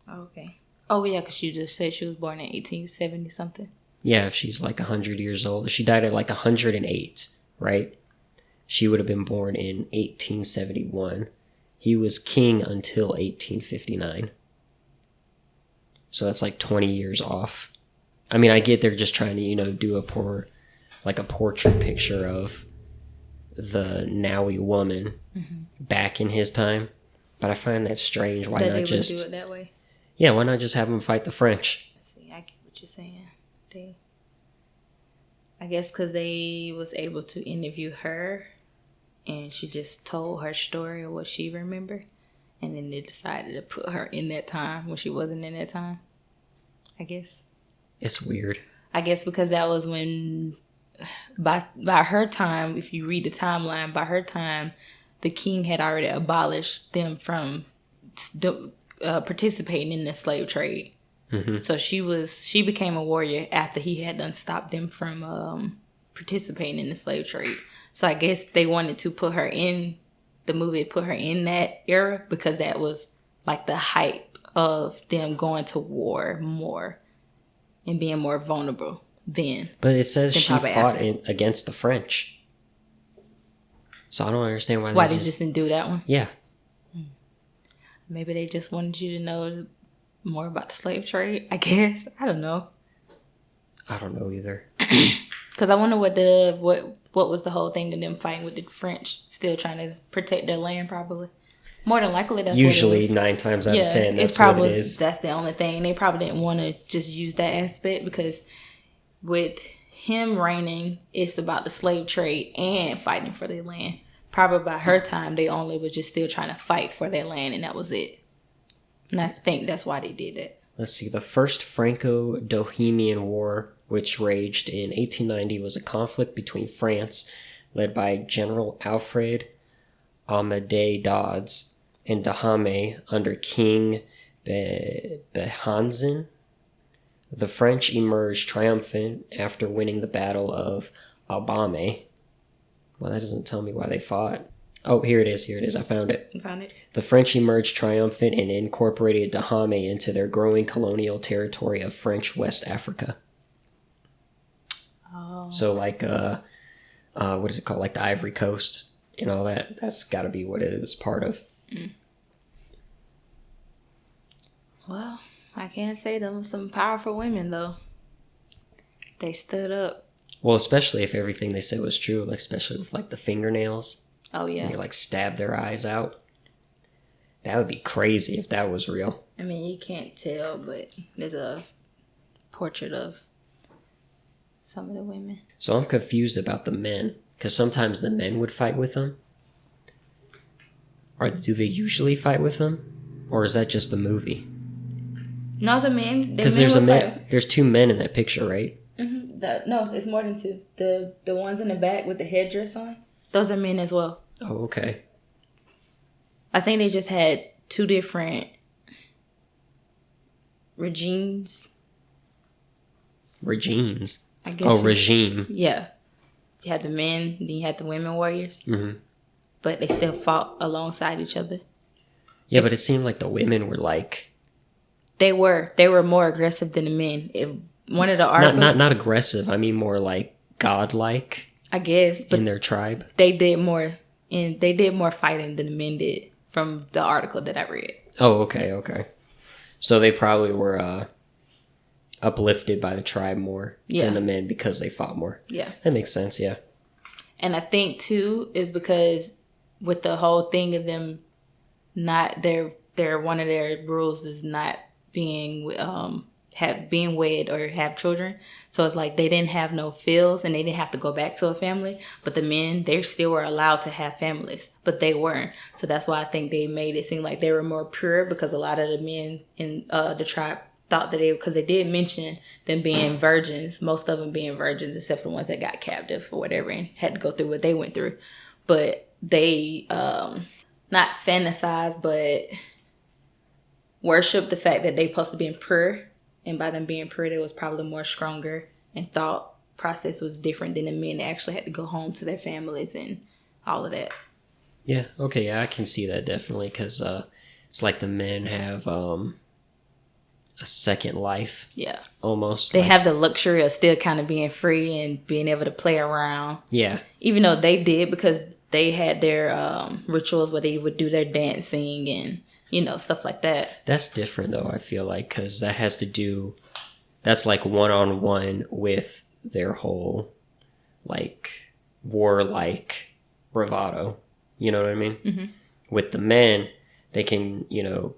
Oh, okay. Oh, yeah, because you just said she was born in 1870 something. Yeah, if she's like 100 years old. If she died at like 108, right? She would have been born in 1871. He was king until 1859. So that's like 20 years off. I mean, I get they're just trying to, do a portrait picture of the Naui woman back in his time. But I find that strange. Why not just do it that way? Yeah, why not just have them fight the French? See, I get what you're saying. I guess because they was able to interview her, and she just told her story of what she remembered, and then they decided to put her in that time when she wasn't in that time. I guess it's weird. I guess because that was when, by her time, if you read the timeline, by her time, the king had already abolished them from participating in the slave trade. Mm-hmm. So she became a warrior after he had done stopped them from participating in the slave trade. So I guess they wanted to put her in the movie, put her in that era because that was like the hype of them going to war more and being more vulnerable then. But it says she fought against the French. So I don't understand why they just didn't do that one. Yeah. Maybe they just wanted you to know more about the slave trade, I guess. I don't know. I don't know either. Because I wonder what was the whole thing of them fighting with the French, still trying to protect their land, probably. More than likely, that's usually what it was. 9 times out of 10. That's it's probably what it is. That's the only thing. They probably didn't want to just use that aspect because with him reigning, it's about the slave trade and fighting for their land. Probably by her time, they only were just still trying to fight for their land, and that was it. And I think that's why they did that. Let's see. The first Franco-Bohemian War, which raged in 1890, was a conflict between France, led by General Alfred Amédée Dodds, and Dahomey under King Behazin. The French emerged triumphant after winning the Battle of Alabama. Well, that doesn't tell me why they fought. Oh, here it is. I found it. You found it? The French emerged triumphant and incorporated Dahomey into their growing colonial territory of French West Africa. Oh. So, like, what is it called? Like the Ivory Coast and all that. That's got to be what it is part of. Mm. Well, I can't say them some powerful women, though. They stood up. Well, especially if everything they said was true, like especially with like the fingernails. Oh, yeah. And they like stab their eyes out. That would be crazy if that was real. I mean, you can't tell, but there's a portrait of some of the women. So I'm confused about the men, because sometimes the men would fight with them. Or do they usually fight with them? Or is that just the movie? No, the men. Because there's 2 men in that picture, right? Mm-hmm. No, it's more than 2. The ones in the back with the headdress on, those are men as well. Oh, okay. I think they just had 2 different regimes. Regimes? I guess. Oh, regime. Yeah. You had the men, then you had the women warriors. Mm-hmm. But they still fought alongside each other. Yeah, but it seemed like the women were like... They were more aggressive than the men. One of the articles... Not aggressive. I mean more like godlike. I guess. But in their tribe. They did more fighting than the men did from the article that I read. Oh, okay. So they probably were uplifted by the tribe more than the men because they fought more. Yeah. That makes sense, yeah. And I think, too, is because with the whole thing of them not... one of their rules is not being being wed or have children. So it's like they didn't have no fields and they didn't have to go back to a family. But the men, they still were allowed to have families, but they weren't. So that's why I think they made it seem like they were more pure, because a lot of the men in the tribe thought that because they did mention them being virgins, most of them being virgins, except for the ones that got captive or whatever and had to go through what they went through. But they not fantasize, but worship the fact that they supposed to be pure. And by them being pure, they was probably more stronger and thought process was different than the men that actually had to go home to their families and all of that. Yeah, okay, yeah, I can see that definitely, because it's like the men have a second life. Yeah. Almost. They have the luxury of still kind of being free and being able to play around. Yeah. Even though they did, because they had their rituals where they would do their dancing and, stuff like that. That's different, though, I feel like, because that has to do... That's, like, one-on-one with their whole, like, warlike bravado. You know what I mean? Mm-hmm. With the men, they can,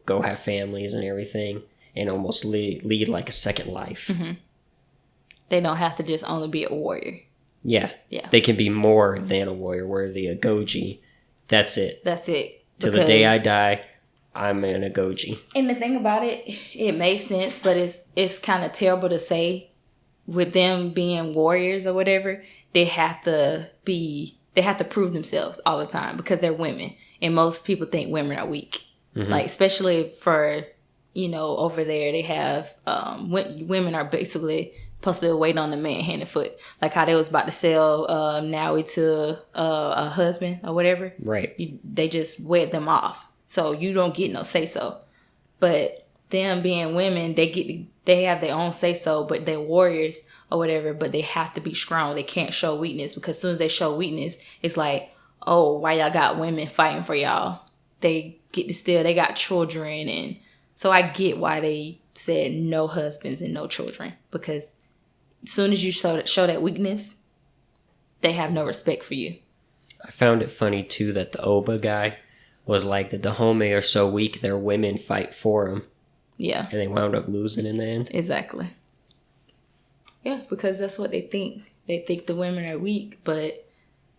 go have families and everything and almost lead like, a second life. Mm-hmm. They don't have to just only be a warrior. Yeah. Yeah. They can be more than a warrior, where the Agoji, that's it. That's it. Till the day I die, I'm an Agoji. And the thing about it, it makes sense, but it's kind of terrible to say. With them being warriors or whatever, they have to prove themselves all the time because they're women. And most people think women are weak. Mm-hmm. Like, especially for, over there, they have, women are basically supposed to wait on the man hand and foot. Like how they was about to sell Nowie to a husband or whatever. Right. They just wed them off. So you don't get no say-so. But them being women, they have their own say-so, but they're warriors or whatever, but they have to be strong. They can't show weakness, because as soon as they show weakness, it's like, oh, why y'all got women fighting for y'all? they get to steal. They got children, and so I get why they said no husbands and no children, because as soon as you show that weakness, they have no respect for you. I found it funny too that the Oba guy was like that the Dahomey are so weak their women fight for them. Yeah. And they wound up losing in the end. Exactly. Yeah, because that's what they think. They think the women are weak, but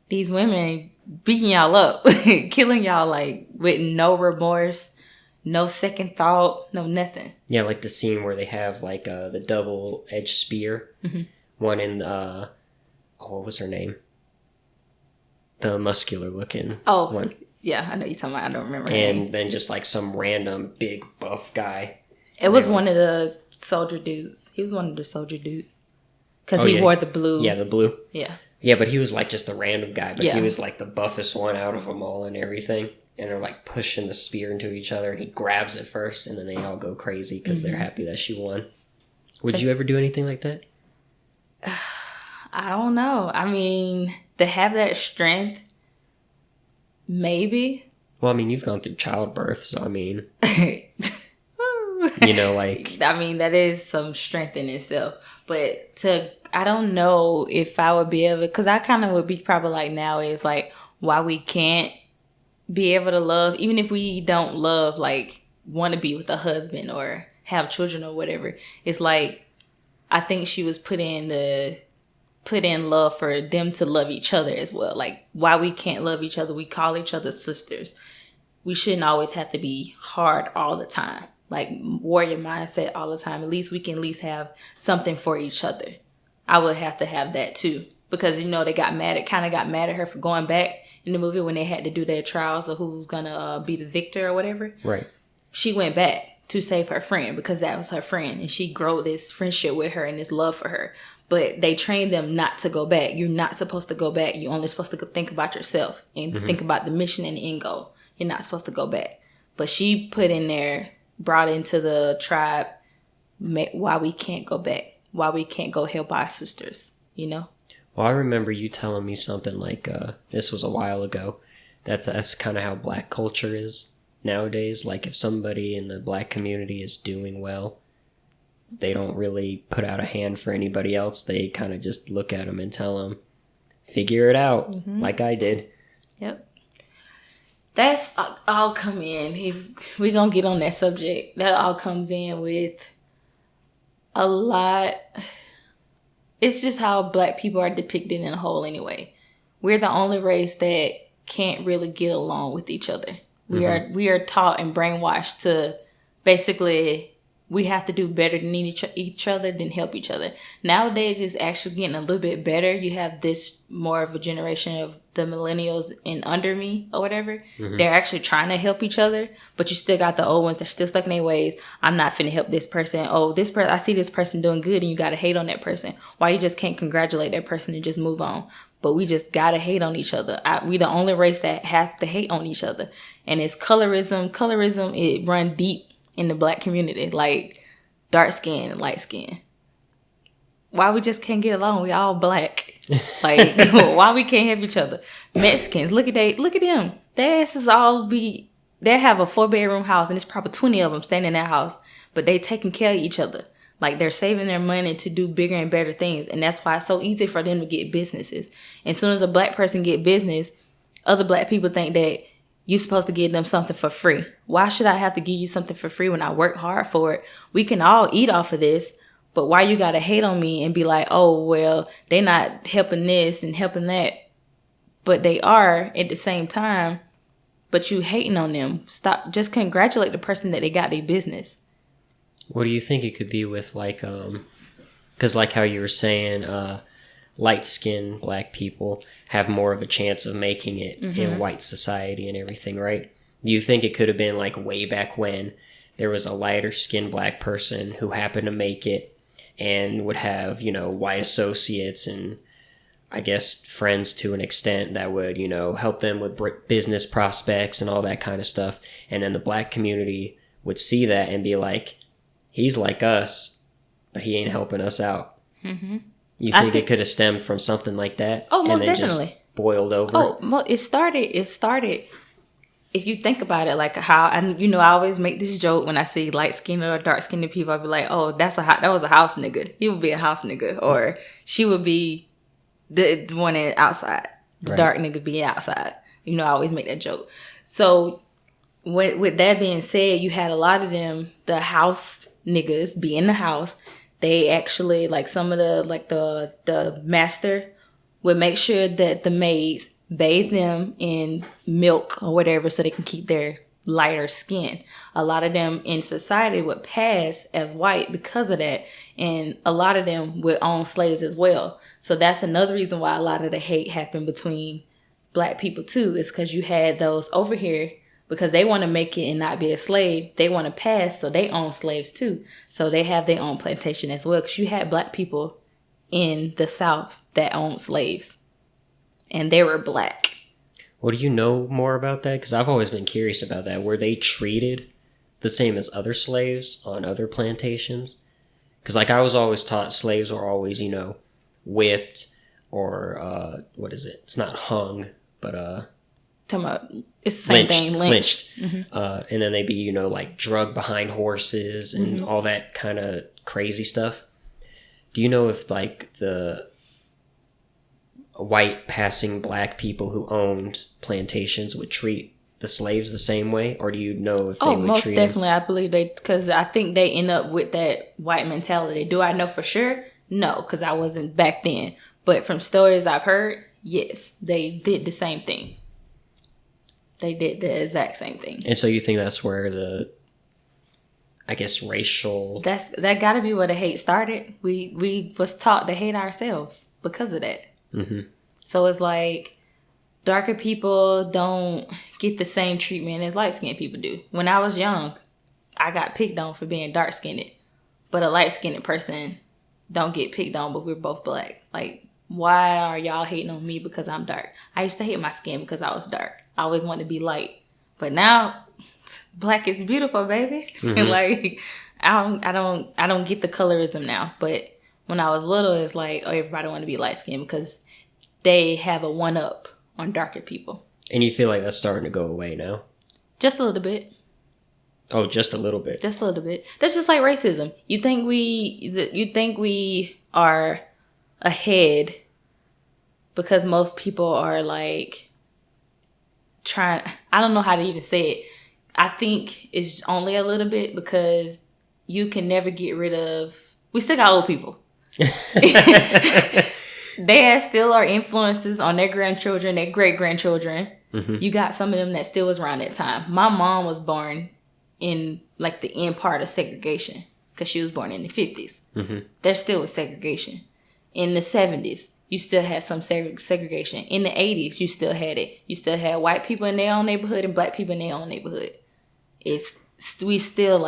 these women beating y'all up, killing y'all like with no remorse, no second thought, no nothing. Yeah, like the scene where they have like the double-edged spear. Mm-hmm. One in what was her name? The muscular looking one. Yeah, I know you're talking about. I don't remember. And then just like some random big buff guy. It was one of the soldier dudes. He was one of the soldier dudes. Because he wore the blue. Yeah, the blue. Yeah. Yeah, but he was like just a random guy. But yeah. He was like the buffest one out of them all and everything. And they're like pushing the spear into each other. And he grabs it first. And then they all go crazy because they're happy that she won. Would you ever do anything like that? I don't know. I mean, to have that strength, maybe. Well, I mean, you've gone through childbirth. So, I mean... you know, like... I mean, that is some strength in itself. But I don't know if I would be able... Because I kind of would be probably like now is like, why we can't be able to love, even if we don't love, like, want to be with a husband or have children or whatever. It's like, I think she was put in love for them to love each other as well. Like, why we can't love each other. We call each other sisters. We shouldn't always have to be hard all the time. Like, warrior mindset all the time. At least we can at least have something for each other. I would have to have that too. Because, you know, they got mad at her for going back in the movie when they had to do their trials of who's going to be the victor or whatever. Right. She went back to save her friend because that was her friend. And she grew this friendship with her and this love for her. But they trained them not to go back. You're not supposed to go back. You're only supposed to think about yourself and think about the mission and the end goal. You're not supposed to go back. But she put in there, brought into the tribe, why we can't go back. Why we can't go help our sisters, you know? Well, I remember you telling me something like, this was a while ago, that's kind of how black culture is nowadays. Like, if somebody in the black community is doing well, they don't really put out a hand for anybody else. They kind of just look at them and tell them, figure it out, like I did. Yep. That's all come in. We're going to get on that subject. That all comes in with a lot. It's just how black people are depicted in a whole anyway. We're the only race that can't really get along with each other. We are taught and brainwashed to basically... we have to do better than each other than help each other. Nowadays, it's actually getting a little bit better. You have this more of a generation of the millennials and under me or whatever. They're actually trying to help each other, but you still got the old ones that are still stuck in their ways. I'm not finna help this person. Oh, this person, I see this person doing good and you gotta hate on that person. Why you just can't congratulate that person and just move on? But we just gotta hate on each other. We the only race that have to hate on each other. And it's colorism. Colorism, it run deep in the black community, like dark skin and light skin. Why we just can't get along? We all black. Like, why we can't help each other? Mexicans, look at them. Their asses they have a 4-bedroom house and it's probably 20 of them staying in that house, but they taking care of each other. Like, they're saving their money to do bigger and better things. And that's why it's so easy for them to get businesses. And as soon as a black person get business, other black people think that you're supposed to give them something for free. Why should I have to give you something for free when I work hard for it? We can all eat off of this, but why you gotta hate on me and be like, oh, well, they're not helping this and helping that. But they are at the same time, but you hating on them. Stop. Just congratulate the person that they got their business. What do you think it could be with, like, because like how you were saying, light-skinned black people have more of a chance of making it in white society and everything, right? Do you think it could have been like way back when there was a lighter-skinned black person who happened to make it and would have, you know, white associates and I guess friends to an extent that would, you know, help them with business prospects and all that kind of stuff. And then the black community would see that and be like, he's like us, but he ain't helping us out. You think it could have stemmed from something like that? Oh, most and then definitely. Just boiled over? Oh, it started if you think about it, like how, and you know, I always make this joke when I see light skinned or dark skinned people. I'll be like, oh, that was a house nigga. He would be a house nigga, or she would be the one outside. The dark nigga be outside. You know, I always make that joke. So with that being said, you had a lot of them, the house niggas be in the house. They actually, like, some of the master would make sure that the maids bathe them in milk or whatever so they can keep their lighter skin. A lot of them in society would pass as white because of that. And a lot of them would own slaves as well. So that's another reason why a lot of the hate happened between black people too, is because you had those over here, because they want to make it and not be a slave. They want to pass, so they own slaves too. So they have their own plantation as well, because you had black people in the South that owned slaves. And they were black. Well, do you know more about that? Because I've always been curious about that. Were they treated the same as other slaves on other plantations? Because, like, I was always taught slaves were always, you know, whipped or, what is it? It's not hung, but, Talking about, it's the same thing, lynched. Mm-hmm. And then they'd be, you know, like, drugged behind horses and all that kind of crazy stuff. Do you know if, like, the white passing black people who owned plantations would treat the slaves the same way, or do you know if they would most treat definitely them? I believe they, because I think they end up with that white mentality. Do I know for sure? No, because I wasn't back then, but from stories I've heard, yes, they did the same thing. They did the exact same thing. And so you think that's where the, I guess, racial, that got to be where the hate started. We was taught to hate ourselves because of that. Mm-hmm. So it's like darker people don't get the same treatment as light-skinned people do. When I was young, I got picked on for being dark-skinned, but a light-skinned person don't get picked on, but we're both black. Like, why are y'all hating on me because I'm dark? I used to hate my skin because I was dark. I always wanted to be light, but now black is beautiful, baby. Mm-hmm. Like, I don't get the colorism now, but when I was little, it's like, oh, everybody want to be light skinned because they have a one up on darker people. And you feel like that's starting to go away now? Just a little bit. Oh, just a little bit. Just a little bit. That's just like racism. You think we are ahead because most people are like trying. I don't know how to even say it. I think it's only a little bit because you can never get rid of. We still got old people. They still are influences on their grandchildren, their great grandchildren. Mm-hmm. You got some of them that still was around that time. My mom was born in like the end part of segregation because she was born in the 50s. Mm-hmm. There still was segregation. In the 70s, you still had some segregation. In the 80s, you still had it. You still had white people in their own neighborhood and black people in their own neighborhood. It's still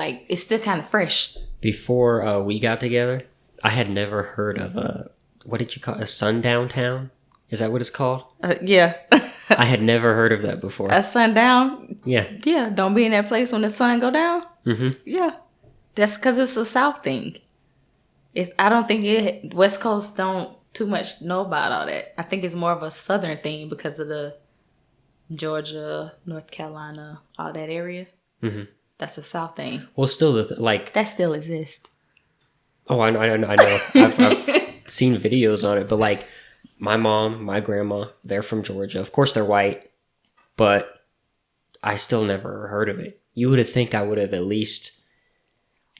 kind of fresh. Before we got together, I had never heard of what did you call it? A sundown town? Is that what it's called? Yeah. I had never heard of that before. A sundown? Yeah. Yeah. Don't be in that place when the sun go down. Mm-hmm. Yeah. That's because it's a South thing. I don't think West Coast don't too much know about all that. I think it's more of a Southern thing because of the Georgia, North Carolina, all that area. Mm-hmm. That's a South thing. Well, still, that still exists. Oh, I know. I've seen videos on it, but like my mom, my grandma, they're from Georgia. Of course, they're white, but I still never heard of it. You would have think I would have at least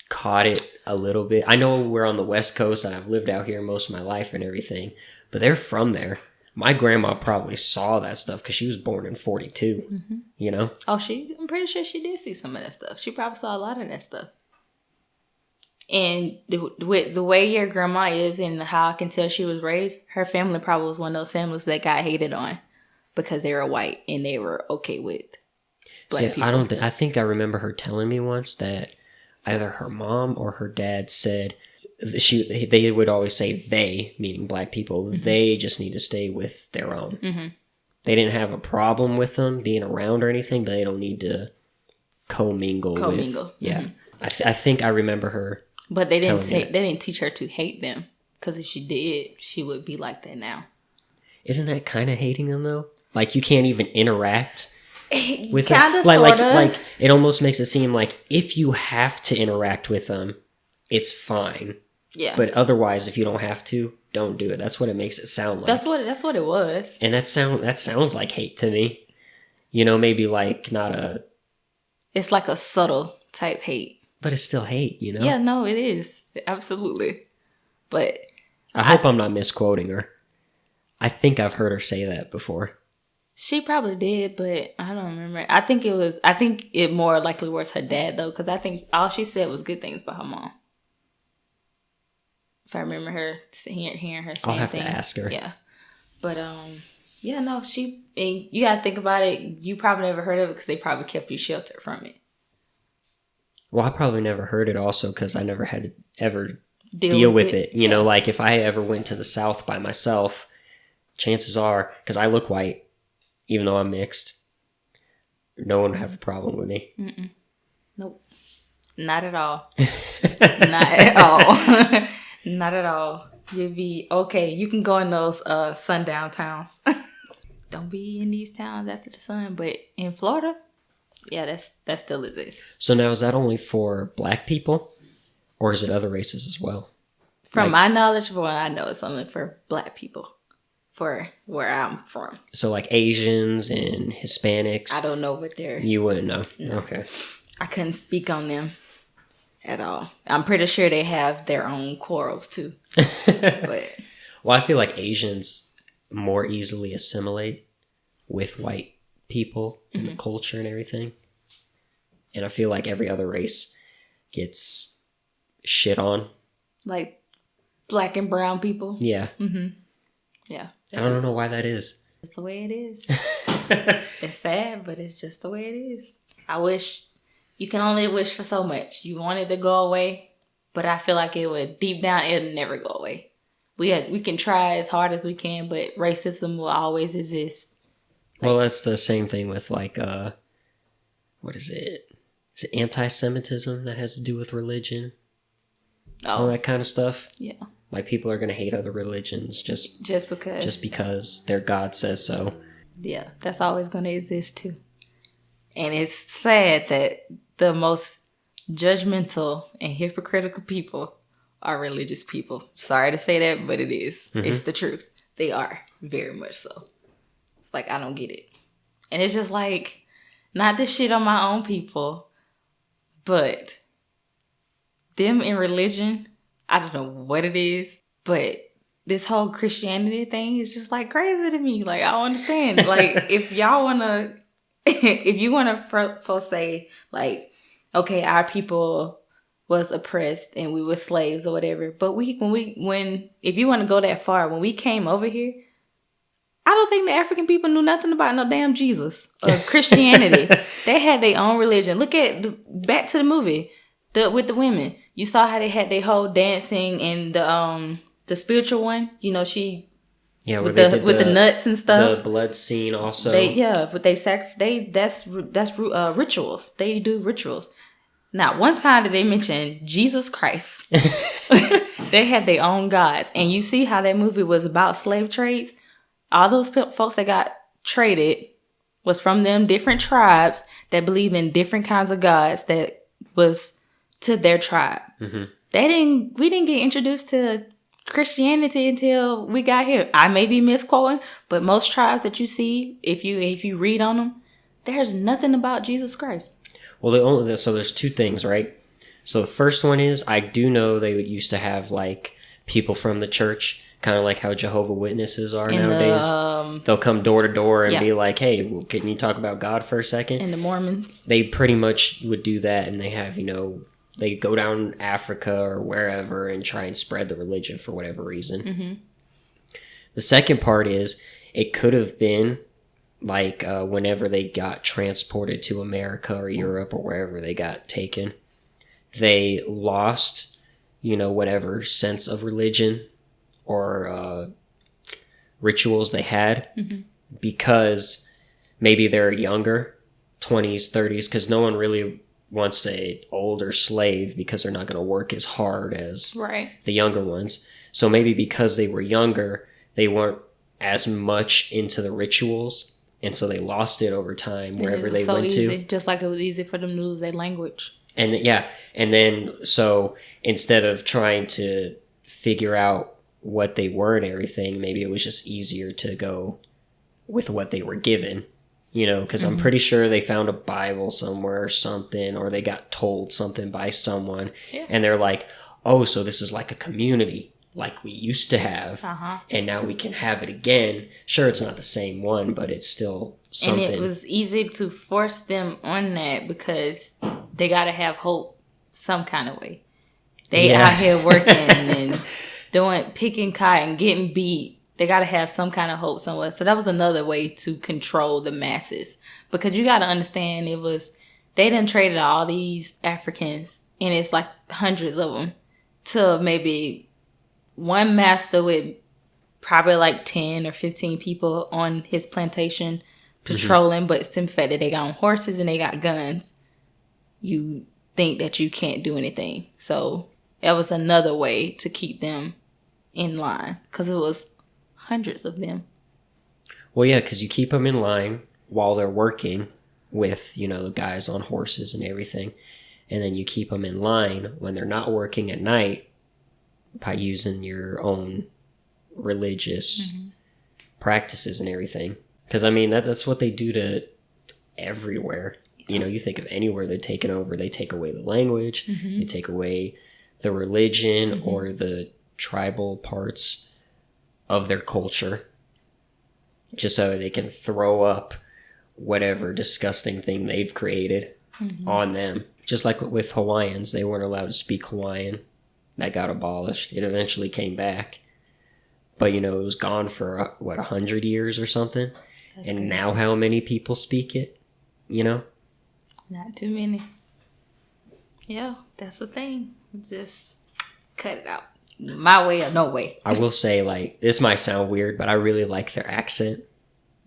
caught it a little bit. I know we're on the West Coast and I've lived out here most of my life and everything, but they're from there. My grandma probably saw that stuff because she was born in 42, mm-hmm. You know? Oh, I'm pretty sure she did see some of that stuff. She probably saw a lot of that stuff. And with the way your grandma is and how I can tell she was raised, her family probably was one of those families that got hated on because they were white and they were okay with black people. I think I remember her telling me once that either her mom or her dad said they would always say they, meaning black people, mm-hmm. They just need to stay with their own. Mm-hmm. They didn't have a problem with them being around or anything, but they don't need to commingle. Yeah. Mm-hmm. I think I remember her. But they didn't teach her to hate them, because if she did, she would be like that now. Isn't that kind of hating them though? Like you can't even interact with kind of, like sort of. like it almost makes it seem like if you have to interact with them, it's fine. Yeah. But otherwise, if you don't have to, don't do it. That's what it makes it sound like. That's what it was. And that sounds like hate to me. You know, maybe like not a. It's like a subtle type hate. But it's still hate, you know? Yeah, no, it is. Absolutely. But I hope I'm not misquoting her. I think I've heard her say that before. She probably did, but I don't remember. I think it more likely was her dad, though, because I think all she said was good things about her mom. If I remember her hearing her say I'll have things. to ask her. Yeah. But, yeah, no, you got to think about it. You probably never heard of it because they probably kept you sheltered from it. Well, I probably never heard it also because I never had to ever deal with it. You know, like if I ever went to the South by myself, chances are, because I look white, even though I'm mixed, no one would have a problem with me. Mm-mm. Nope. Not at all. Not at all. Not at all. You'd be okay. You can go in those sundown towns. Don't be in these towns after the sun. But in Florida, yeah, that still exists. So now is that only for black people, or is it other races as well? From my knowledge, from what I know, it's only for black people. For where I'm from. So like Asians and Hispanics. I don't know what they're. You wouldn't know. No. Okay. I couldn't speak on them at all. I'm pretty sure they have their own quarrels too. But well, I feel like Asians more easily assimilate with white people and the culture and everything. And I feel like every other race gets shit on. Like black and brown people. Yeah. Mm-hmm. Yeah. I don't know why that is. It's the way it is. It's sad, but it's just the way it is. I wish. You can only wish for so much. You want it to go away, but I feel like it would, deep down, it'll never go away. We can try as hard as we can, but racism will always exist. Well, that's the same thing with like, what is it? Is it anti-Semitism that has to do with religion? All that kind of stuff? Yeah. Like people are going to hate other religions just because their God says so. Yeah, that's always going to exist too. And it's sad that the most judgmental and hypocritical people are religious people. Sorry to say that, but it is. Mm-hmm. It's the truth. They are. Very much so. It's like, I don't get it. And it's just like, not to shit on my own people, but them in religion, I don't know what it is, but this whole Christianity thing is just like crazy to me. Like, I don't understand. Like, if y'all want to, if you want to say, like, okay, our people was oppressed and we were slaves or whatever, but if you want to go that far, when we came over here, I don't think the African people knew nothing about no damn Jesus or Christianity. They had their own religion. Look at back to the movie with the women. You saw how they had their whole dancing and the spiritual one. You know, she. Yeah, with the nuts and stuff. The blood scene also. But that's rituals. They do rituals. Now, one time that they mentioned Jesus Christ, they had their own gods, and you see how that movie was about slave trades. All those folks that got traded was from them different tribes that believed in different kinds of gods that was to their tribe. Mm-hmm. We didn't get introduced to Christianity until we got here. I may be misquoting, but most tribes that you see, if you read on them, there's nothing about Jesus Christ. Well, so there's two things, right? So the first one is, I do know they used to have like people from the church, kind of like how Jehovah's Witnesses are nowadays. They'll come door to door and be like, "Hey, can you talk about God for a second?" And the Mormons, they pretty much would do that, and they have they go down Africa or wherever and try and spread the religion for whatever reason. Mm-hmm. The second part is, it could have been like whenever they got transported to America or Europe or wherever they got taken, they lost, whatever sense of religion or rituals they had, mm-hmm. because maybe they're younger, 20s, 30s, because no one really wants a older slave because they're not going to work as hard as the younger ones. So maybe because they were younger, they weren't as much into the rituals and so they lost it over time wherever they so went easy, to. just like it was easy for them to lose their language. And and then so instead of trying to figure out what they were and everything, maybe it was just easier to go with what they were given, because I'm pretty sure they found a Bible somewhere or something, or they got told something by someone, and they're like, oh, so this is like a community like we used to have, and now we can have it again. Sure, it's not the same one, but it's still something. And it was easy to force them on that because they got to have hope some kind of way. They out here working and picking cotton, getting beat. They got to have some kind of hope somewhere. So that was another way to control the masses. Because you got to understand, they done traded all these Africans, and it's like hundreds of them, to maybe one master with probably like 10 or 15 people on his plantation patrolling. But it's the fact that they got on horses and they got guns, you think that you can't do anything. So that was another way to keep them in line, because it was hundreds of them. Well, yeah, because you keep them in line while they're working with, the guys on horses and everything. And then you keep them in line when they're not working at night by using your own religious practices and everything. Because, that's what they do to everywhere. You think of anywhere they've taken over, they take away the language, they take away the religion or the tribal parts of their culture, just so they can throw up whatever disgusting thing they've created on them. Just like with Hawaiians, they weren't allowed to speak Hawaiian. That got abolished. It eventually came back. But, it was gone for, 100 years or something? That's and crazy. Now how many people speak it? Not too many. Yeah, that's the thing. Just cut it out. My way or no way. I will say, this might sound weird, but I really like their accent.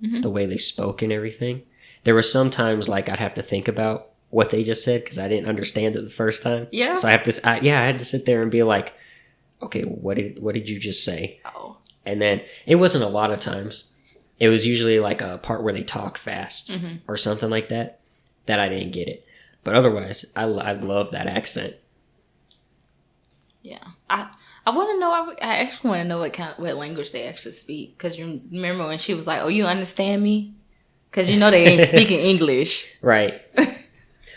The way they spoke and everything. There were some times, I'd have to think about what they just said because I didn't understand it the first time. Yeah. So I had to sit there and be like, okay, what did you just say? Oh. And then it wasn't a lot of times. It was usually a part where they talk fast or something like that I didn't get it. But otherwise, I love that accent. Yeah. I want to know. I actually want to know what language they actually speak. Because you remember when she was like, "Oh, you understand me?" Because they ain't speaking English. Right.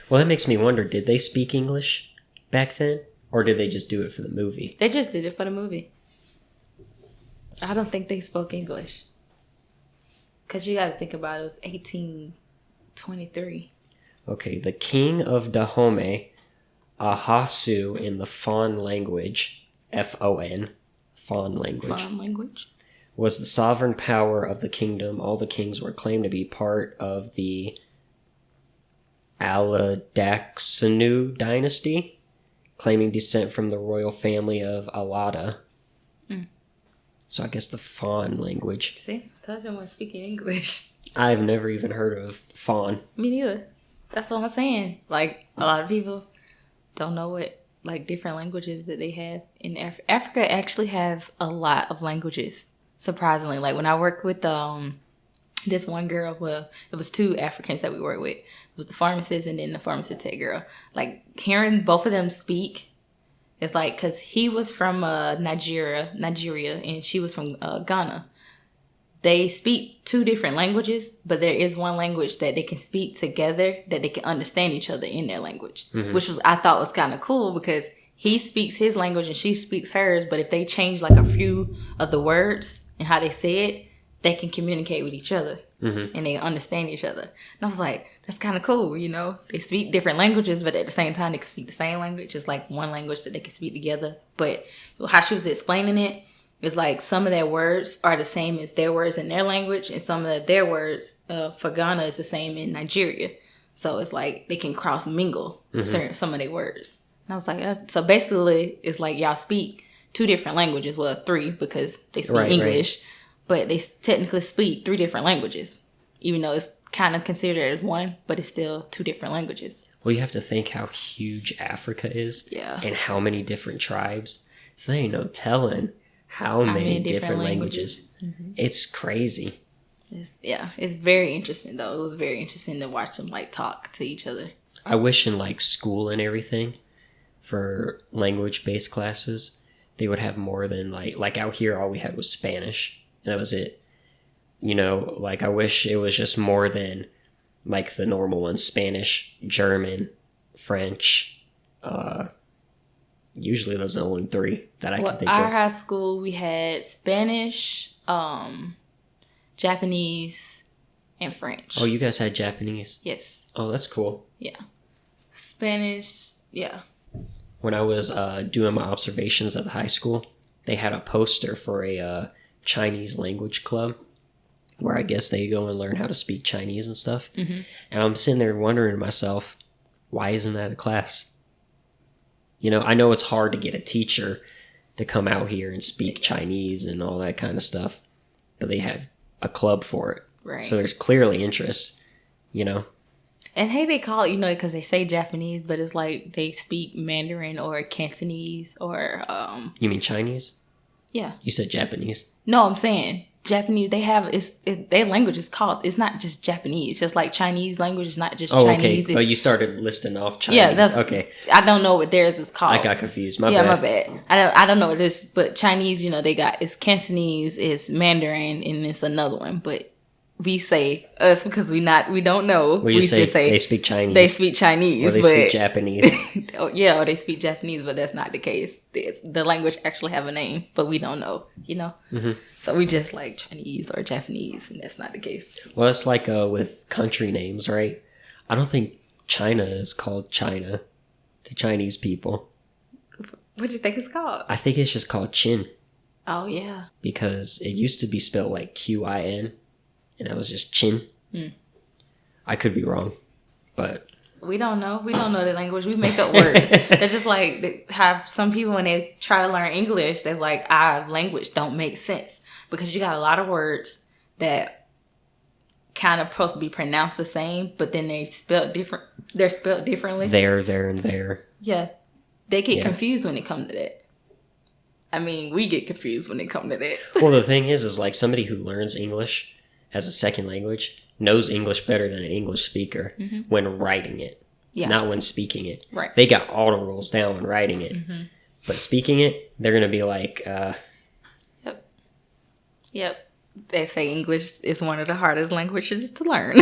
Well, that makes me wonder, did they speak English back then? Or did they just do it for the movie? They just did it for the movie. I don't think they spoke English. Because you got to think about it. It was 1823. Okay, the king of Dahomey, Ahasu in the Fon language, Fon, Fon language, was the sovereign power of the kingdom. All the kings were claimed to be part of the Aladaksanu dynasty, claiming descent from the royal family of Alada. So I guess the Fon language. See, I told you I wasn't speaking English. I've never even heard of Fon. Me neither. That's what I'm saying. A lot of people don't know what, different languages that they have in Africa. Africa actually have a lot of languages, surprisingly. When I worked with this one girl, well, it was two Africans that we worked with. It was the pharmacist and then the pharmacy tech girl. Hearing both of them speak, it's because he was from Nigeria, and she was from Ghana. They speak two different languages, but there is one language that they can speak together, that they can understand each other in their language, which I thought was kind of cool because he speaks his language and she speaks hers. But if they change a few of the words and how they say it, they can communicate with each other and they understand each other. And I was like, that's kind of cool, They speak different languages, but at the same time, they can speak the same language. It's one language that they can speak together. But how she was explaining it, it's some of their words are the same as their words in their language, and some of their words for Ghana is the same in Nigeria. So it's they can cross mingle some of their words. And I was like, so basically, it's y'all speak two different languages. Well, three because they speak English, but they technically speak three different languages, even though it's kind of considered as one, but it's still two different languages. Well, you have to think how huge Africa is, and how many different tribes. So there ain't no telling how many different languages. It's crazy. It's very interesting though. It was very interesting to watch them like talk to each other. I wish in like school and everything for language-based classes, they would have more than like out here all we had was Spanish. And that was it. You know, like I wish it was just more than like the normal ones, Spanish, German, French. Usually those are the only three that I can think Our of. high school we had Spanish, Japanese, and French. Oh, you guys had Japanese? Yes. Oh, that's cool. Yeah. Spanish, yeah. When I was doing my observations at the high school, they had a poster for a Chinese language club where I guess they go and learn how to speak Chinese and stuff. Mm-hmm. And I'm sitting there wondering to myself, why isn't that a class? You know, I know it's hard to get a teacher to come out here and speak Chinese and all that kind of stuff, but they have a club for it. Right. So there's clearly interest, you know. And hey, they call it, you know, because they say Japanese, but it's like they speak Mandarin or Cantonese or... You mean Chinese? Yeah. You said Japanese. No, I'm saying Japanese, they have... their language is called... It's not just Japanese. Just like Chinese language is not just Chinese. Okay. Oh, you started listing off Chinese. Yeah, that's... Okay. I don't know what theirs is called. I got confused. My my bad. I don't know what this... But Chinese, you know, they got... It's Cantonese, it's Mandarin, and it's another one. But... We say us because we don't know. We just say they speak Chinese. They speak Chinese. Or they speak Japanese. Yeah, or they speak Japanese, but that's not the case. The language actually have a name, but we don't know, you know? Mm-hmm. So we just like Chinese or Japanese, and that's not the case. Well, it's like with country names, right? I don't think China is called China to Chinese people. What do you think it's called? I think it's just called Chin. Oh, yeah. Because it used to be spelled like Qin. And that was just Chin. I could be wrong, but... We don't know. We don't know the language. We make up words. They're just like, they have some people when they try to learn English, they're like, our language don't make sense. Because you got a lot of words that kind of supposed to be pronounced the same, but then they're spelled differently. There, and there. Yeah. They get confused when it comes to that. I mean, we get confused when it comes to that. Well, the thing is like somebody who learns English as a second language knows English better than an English speaker when writing it, not when speaking it. Right. They got all the rules down when writing it, but speaking it, they're going to be like... Yep. They say English is one of the hardest languages to learn.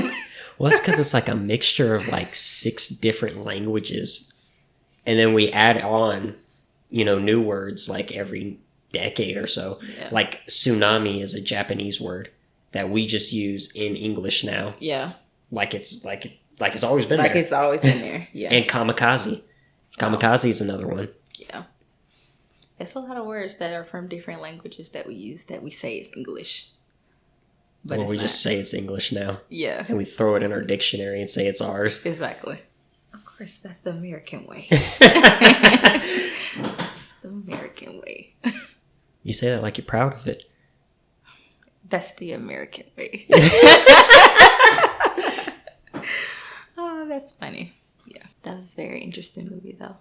Well, it's because it's like a mixture of like 6 different languages. And then we add on, you know, new words like every decade or so. Yeah. Like tsunami is a Japanese word that we just use in English now. Yeah. Like it's always been there. Like it's always been there. Yeah. And kamikaze. Kamikaze is another one. Yeah. It's a lot of words that are from different languages that we use that we say is English. But we just say it's English now. Yeah. And we throw it in our dictionary and say it's ours. Exactly. Of course, that's the American way. That's the American way. You say that like you're proud of it. That's the American way. Oh, that's funny. Yeah. That was a very interesting movie, though.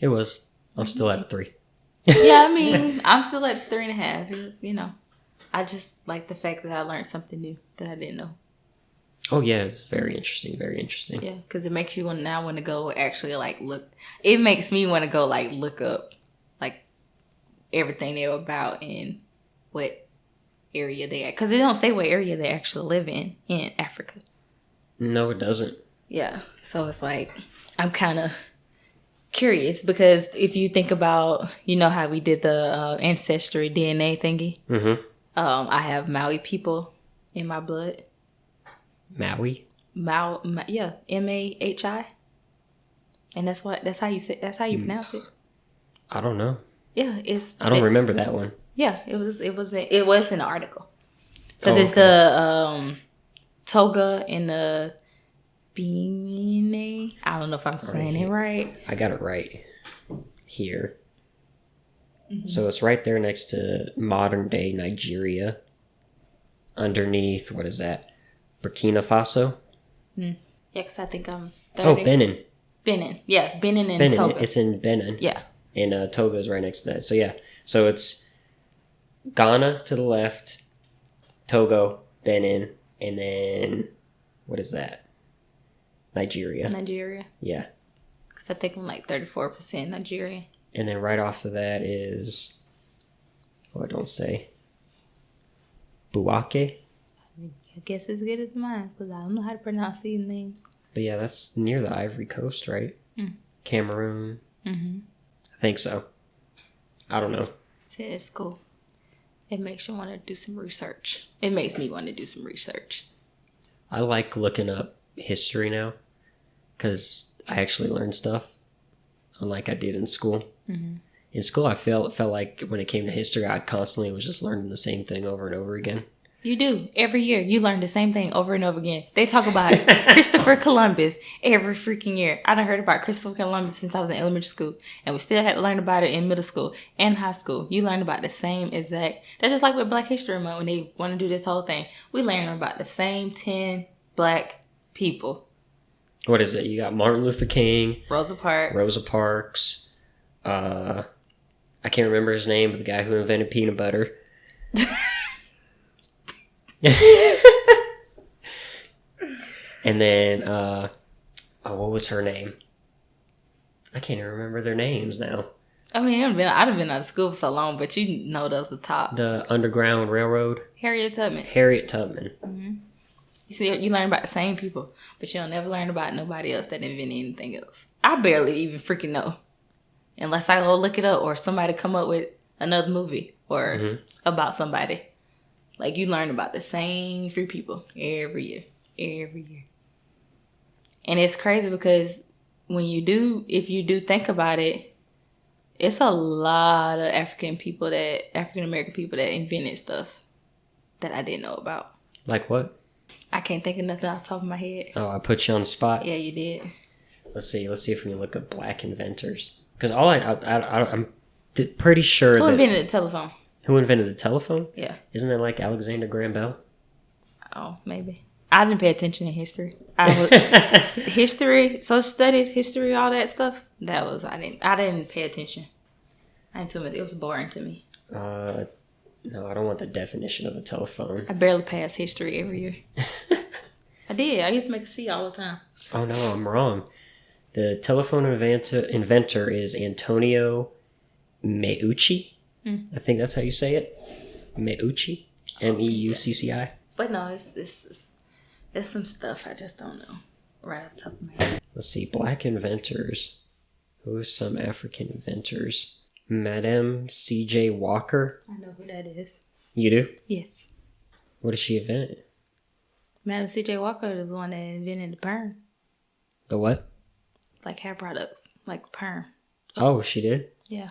It was. I'm still at a 3. Yeah, I mean, I'm still at 3.5. You know, I just like the fact that I learned something new that I didn't know. Oh, yeah. It's very interesting. Very interesting. Yeah, because it makes you now want to go actually, like, look. It makes me want to go, like, look up, like, everything they're about and what area they at, because they don't say what area they actually live in Africa. No, it doesn't. Yeah, so it's like I'm kind of curious because if you think about, you know how we did the ancestry DNA thingy. I have Maui people in my blood. Maui. Yeah, Mahi, and that's how you say. That's how you pronounce it. I don't know. Yeah, I don't remember that one. Yeah, it was in the article because it's the toga and the beanie. I don't know if I'm saying it right. I got it right here. So it's right there next to modern day Nigeria. Underneath, what is that? Burkina Faso. Yeah, because I think I'm 30. Oh, Benin. Benin, yeah, Benin and Toga. It's in Benin. Yeah, and Togo is right next to that. So yeah, so it's Ghana to the left, Togo, Benin, and then what is that? Nigeria. Yeah. Because I think I'm like 34% Nigerian. And then right off of that is, don't say, Buake. I guess it's good as mine because I don't know how to pronounce these names. But yeah, that's near the Ivory Coast, right? Cameroon. Mm-hmm. I think so. I don't know. It's cool. It makes you want to do some research. It makes me want to do some research. I like looking up history now because I actually learned stuff, unlike I did in school. Mm-hmm. In school, I felt like when it came to history, I constantly was just learning the same thing over and over again. You do. Every year, you learn the same thing over and over again. They talk about Christopher Columbus every freaking year. I done heard about Christopher Columbus since I was in elementary school. And we still had to learn about it in middle school and high school. You learn about the same exact. That's just like with Black History Month when they want to do this whole thing. We learn about the same 10 black people. What is it? You got Martin Luther King. Rosa Parks. I can't remember his name, but the guy who invented peanut butter. And then, what was her name? I can't even remember their names now. I mean, I've been out of school for so long, but you know those the top. The Underground Railroad. Harriet Tubman. Mm-hmm. You see, you learn about the same people, but you don't never learn about nobody else that invented anything else. I barely even freaking know. Unless I go look it up or somebody come up with another movie or about somebody. Like, you learn about the same few people every year. And it's crazy because if you do think about it, it's a lot of African American people that invented stuff that I didn't know about. Like what? I can't think of nothing off the top of my head. Oh, I put you on the spot? Yeah, you did. Let's see if we can look up black inventors. Because I'm pretty sure Who invented the telephone? Who invented the telephone? Yeah. Isn't that like Alexander Graham Bell? Oh, maybe. I didn't pay attention in history. History, social studies, history, all that stuff. I didn't pay attention. It was boring to me. No, I don't want the definition of a telephone. I barely pass history every year. I did. I used to make a C all the time. Oh no, I'm wrong. The telephone inventor is Antonio Meucci. I think that's how you say it. Meucci. Meucci. But no, it's some stuff I just don't know right off the top of my head. Let's see, black inventors. Who are some African inventors? Madame C.J. Walker. I know who that is. You do? Yes. What did she invent? Madame C.J. Walker is the one that invented the perm. The what? Like hair products, like perm. Oh, she did? Yeah.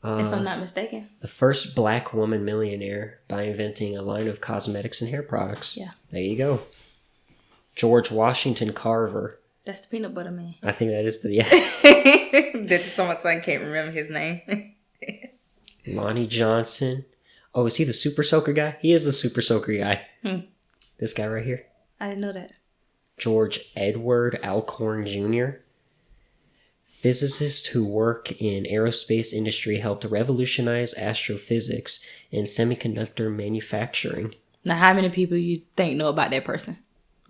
If I'm not mistaken. The first black woman millionaire by inventing a line of cosmetics and hair products. Yeah. There you go. George Washington Carver. That's the peanut butter man. I think that is That's so my son can't remember his name. Lonnie Johnson. Oh, is he the Super Soaker guy? He is the Super Soaker guy. This guy right here. I didn't know that. George Edward Alcorn Jr. Physicists who work in aerospace industry helped revolutionize astrophysics and semiconductor manufacturing. Now, how many people you think know about that person?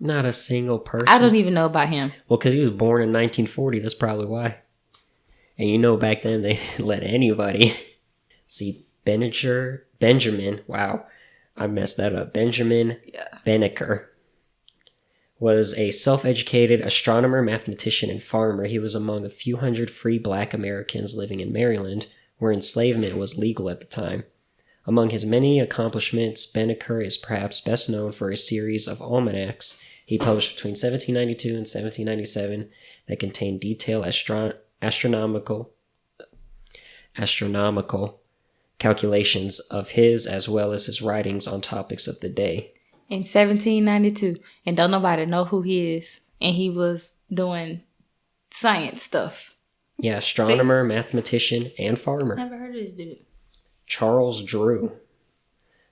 Not a single person. I don't even know about him. Well, because he was born in 1940. That's probably why. And back then they didn't let anybody. See, Benjamin. Wow, I messed that up. Benjamin Banneker was a self-educated astronomer, mathematician, and farmer. He was among a few hundred free black Americans living in Maryland, where enslavement was legal at the time. Among his many accomplishments, Banneker is perhaps best known for a series of almanacs he published between 1792 and 1797 that contained detailed astronomical calculations of his as well as his writings on topics of the day. In 1792, and don't nobody know who he is, and he was doing science stuff. Yeah, astronomer, mathematician, and farmer. Never heard of this dude. Charles Drew.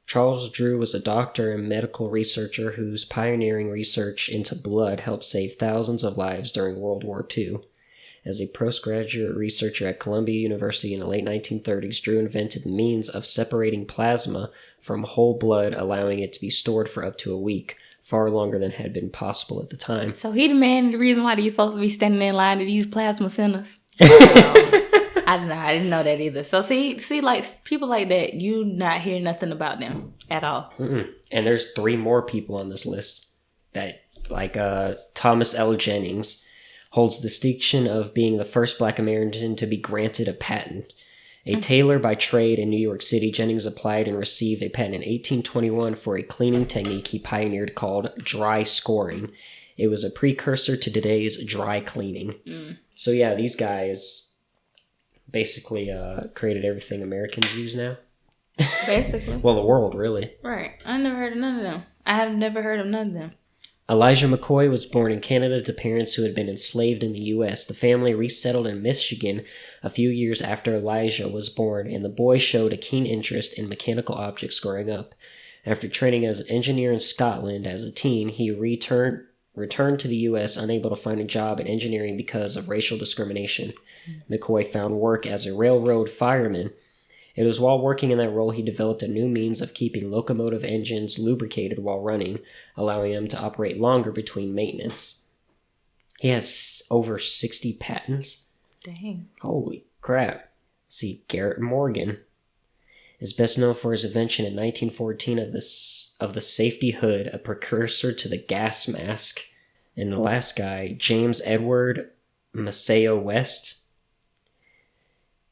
Charles Drew was a doctor and medical researcher whose pioneering research into blood helped save thousands of lives during World War II. As a postgraduate researcher at Columbia University in the late 1930s, Drew invented the means of separating plasma from whole blood, allowing it to be stored for up to a week, far longer than had been possible at the time. So he the man, the reason why he's supposed to be standing in line to these plasma centers. I didn't know that either. So see, like people like that, you not hear nothing about them at all. Mm-mm. And there's 3 more people on this list that, like Thomas L. Jennings, holds the distinction of being the first Black American to be granted a patent. A tailor by trade in New York City, Jennings applied and received a patent in 1821 for a cleaning technique he pioneered called dry scoring. It was a precursor to today's dry cleaning. So yeah, these guys basically created everything Americans use now. Basically. Well, the world, really. Right. I never heard of none of them. I have never heard of none of them. Elijah McCoy was born in Canada to parents who had been enslaved in the U.S. The family resettled in Michigan a few years after Elijah was born, and the boy showed a keen interest in mechanical objects growing up. After training as an engineer in Scotland as a teen, he returned to the U.S. unable to find a job in engineering because of racial discrimination. McCoy found work as a railroad fireman. It was while working in that role he developed a new means of keeping locomotive engines lubricated while running, allowing them to operate longer between maintenance. He has over 60 patents. Dang. Holy crap. Let's see, Garrett Morgan is best known for his invention in 1914 of the safety hood, a precursor to the gas mask. And the last guy, James Edward Maceo West.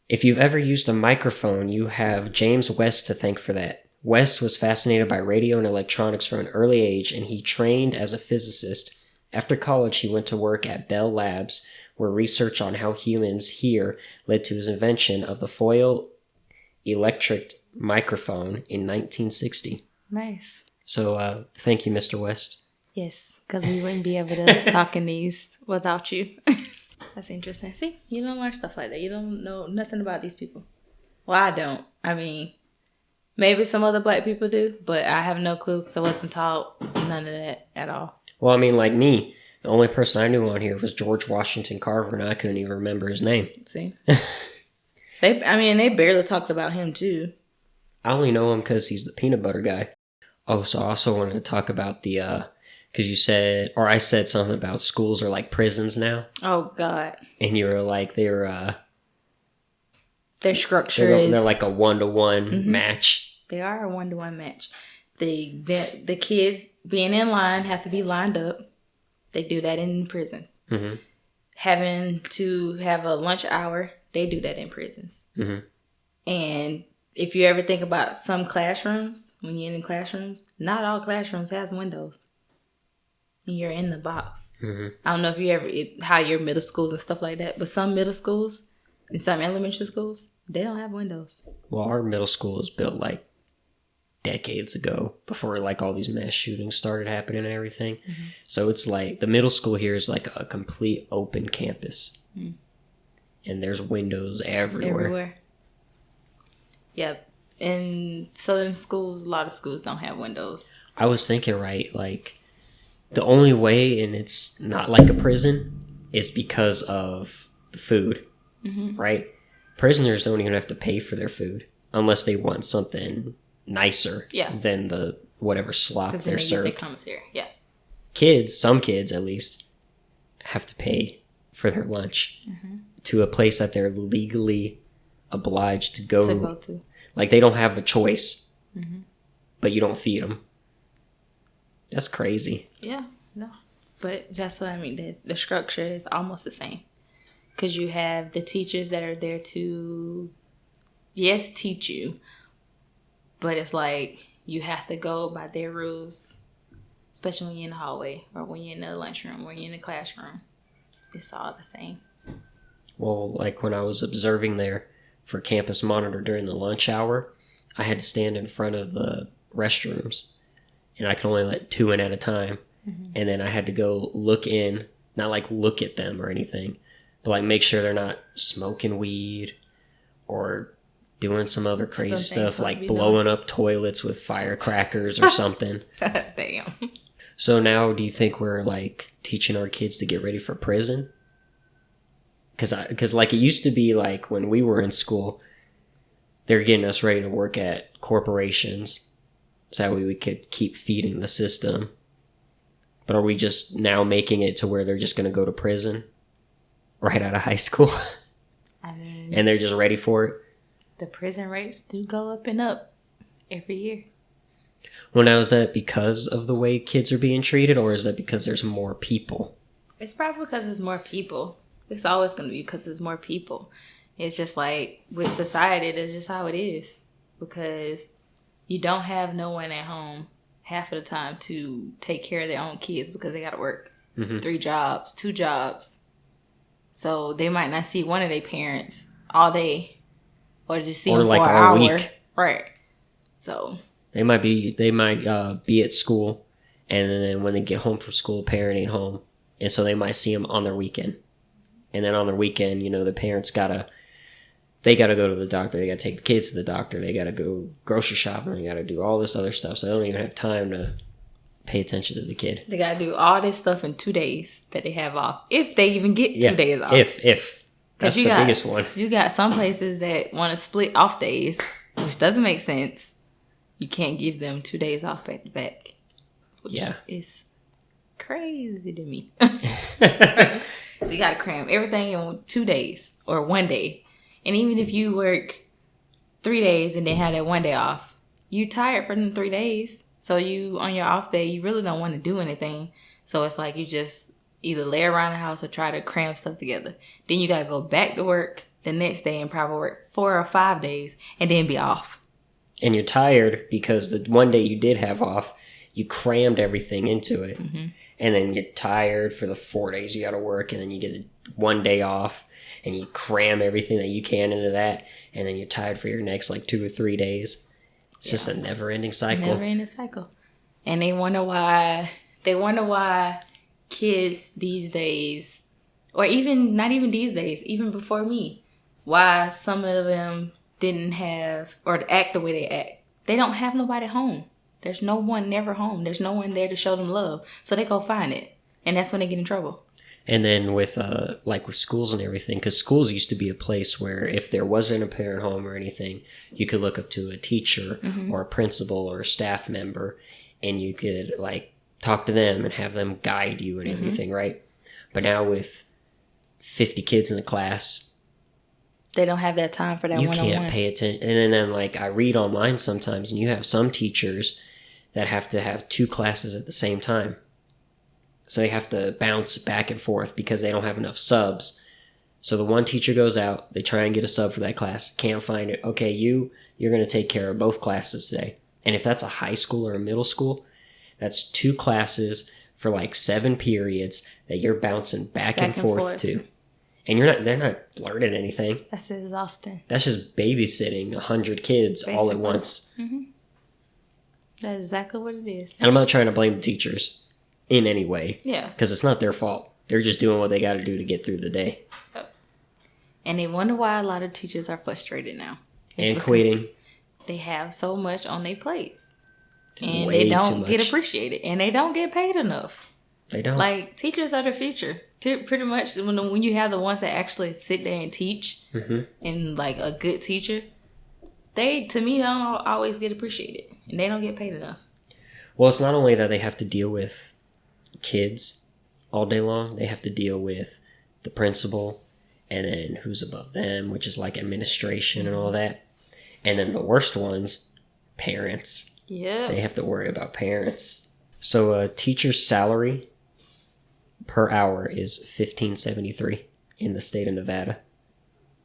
If you've ever used a microphone, you have James West to thank for that. West was fascinated by radio and electronics from an early age, and he trained as a physicist. After college, he went to work at Bell Labs, where research on how humans hear led to his invention of the foil electric microphone in 1960. Nice. So, thank you, Mr. West. Yes, because we wouldn't be able to talk in these without you. That's interesting. See, you don't learn stuff like that. You don't know nothing about these people. Well, I don't. I mean, maybe some other Black people do, but I have no clue because I wasn't taught none of that at all. Well, I mean, like me, the only person I knew on here was George Washington Carver, and I couldn't even remember his name. See? They barely talked about him, too. I only know him because he's the peanut butter guy. Oh, so I also wanted to talk about the... Because you said, or I said something about schools are like prisons now. Oh, God. And you were like, their structure is... They're like a 1-to-1 match. They are a 1-to-1 match. The kids being in line have to be lined up. They do that in prisons. Mm-hmm. Having to have a lunch hour, they do that in prisons. Mm-hmm. And if you ever think about some classrooms, when you're in classrooms, not all classrooms has windows. You're in the box. Mm-hmm. I don't know if you ever how your middle schools and stuff like that, but some middle schools and some elementary schools, they don't have windows. Well, our middle school was built like decades ago, before like all these mass shootings started happening and everything. Mm-hmm. So it's like the middle school here is like a complete open campus, and there's windows everywhere. Yep. In southern schools, a lot of schools don't have windows. I was thinking, right, like. The only way, and it's not like a prison, is because of the food, right? Prisoners don't even have to pay for their food unless they want something nicer than the whatever slop they're served. Use their commissary. Yeah. Some kids at least, have to pay for their lunch to a place that they're legally obliged to go to. Like they don't have a choice, but you don't feed them. That's crazy. Yeah, no. But that's what I mean. The structure is almost the same. Because you have the teachers that are there to, yes, teach you. But it's like you have to go by their rules. Especially when you're in the hallway or when you're in the lunchroom or when you're in the classroom. It's all the same. Well, like when I was observing there for Campus Monitor during the lunch hour, I had to stand in front of the restrooms. And I could only let 2 in at a time. Mm-hmm. And then I had to go look in, not like look at them or anything, but like make sure they're not smoking weed or doing some other crazy stuff like blowing up toilets with firecrackers or something. Damn. So now do you think we're like teaching our kids to get ready for prison? Because like it used to be like when we were in school, they're getting us ready to work at corporations so that way we could keep feeding the system. But are we just now making it to where they're just going to go to prison right out of high school? I mean, and they're just ready for it? The prison rates do go up and up every year. Well, now is that because of the way kids are being treated, or is that because there's more people? It's probably because there's more people. It's always going to be because there's more people. It's just like with society, that's just how it is. Because you don't have no one at home half of the time to take care of their own kids because they got to work 3 jobs, 2 jobs. So they might not see one of their parents all day or just see them like for an all hour. week. Right. So They might be at school, and then when they get home from school, parent ain't home. And so they might see them on their weekend. And then on their weekend, the parents gotta go to the doctor. They gotta take the kids to the doctor. They gotta go grocery shopping. They gotta do all this other stuff. So they don't even have time to pay attention to the kid. they got to do all this stuff in 2 days that they have off. If they even get 2 days off. If. That's the biggest one. You got some places that want to split off days, which doesn't make sense. You can't give them 2 days off back to back. Which is crazy to me. So you got to cram everything in 2 days or 1 day. And even if you work 3 days and then have that 1 day off, you tired for them 3 days. So you, on your off day, you really don't want to do anything. So it's like you just either lay around the house or try to cram stuff together. Then you got to go back to work the next day and probably work 4 or 5 days and then be off. And you're tired because the 1 day you did have off, you crammed everything into it. Mm-hmm. And then you're tired for the 4 days you got to work, and then you get 1 day off, and you cram everything that you can into that, and then you're tired for your next 2 or 3 days. It's just a never-ending cycle. Never-ending cycle. And they wonder why kids these days, or even not even these days, even before me, why some of them didn't have or act the way they act. They don't have nobody home. There's no one never home. There's no one there to show them love. So they go find it. And that's when they get in trouble. And then with with schools and everything, because schools used to be a place where if there wasn't a parent home or anything, you could look up to a teacher or a principal or a staff member, and you could talk to them and have them guide you and everything, right? But now with 50 kids in the class, they don't have that time for that one-on-one. You can't pay attention. And then I read online sometimes, and you have some teachers that have to have 2 classes at the same time. So they have to bounce back and forth because they don't have enough subs. So the one teacher goes out, they try and get a sub for that class, can't find it. Okay, you're going to take care of both classes today. And if that's a high school or a middle school, that's 2 classes for 7 periods that you're bouncing back and forth to. And they're not learning anything. That's exhausting. That's just babysitting 100 kids all at once. Mm-hmm. That's exactly what it is. And I'm not trying to blame the teachers in any way. Yeah. Because it's not their fault. They're just doing what they got to do to get through the day. And they wonder why a lot of teachers are frustrated now. And quitting. They have so much on their plates. And Way they don't get appreciated. And they don't get paid enough. They don't. Teachers are the future. Pretty much when you have the ones that actually sit there and teach and a good teacher, they, to me, don't always get appreciated. And they don't get paid enough. Well, it's not only that they have to deal with kids all day long. They have to deal with the principal and then who's above them, which is administration and all that. And then the worst ones, parents. Yeah. They have to worry about parents. So a teacher's salary per hour is $15.73 in the state of Nevada.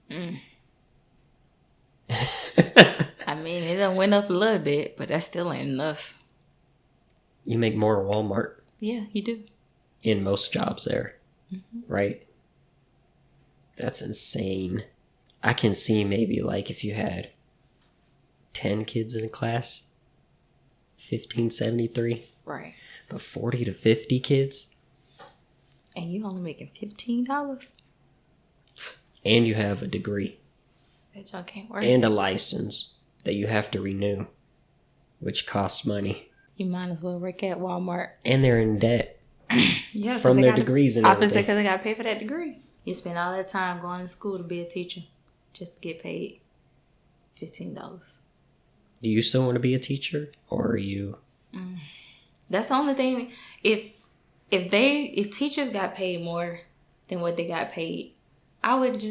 I mean, it done went up a little bit, but that still ain't enough. You make more at Walmart. Yeah, you do. In most jobs there, right? That's insane. I can see maybe if you had 10 kids in a class, $15.73. Right. But 40 to 50 kids. And you only making $15? And you have a degree. That y'all can't work. And a license that you have to renew, which costs money. You might as well work at Walmart. And they're in debt. Yeah, from their degrees and everything. Obviously, because they got to pay for that degree. You spend all that time going to school to be a teacher just to get paid $15. Do you still want to be a teacher, or are you? That's the only thing. If teachers got paid more than what they got paid, I would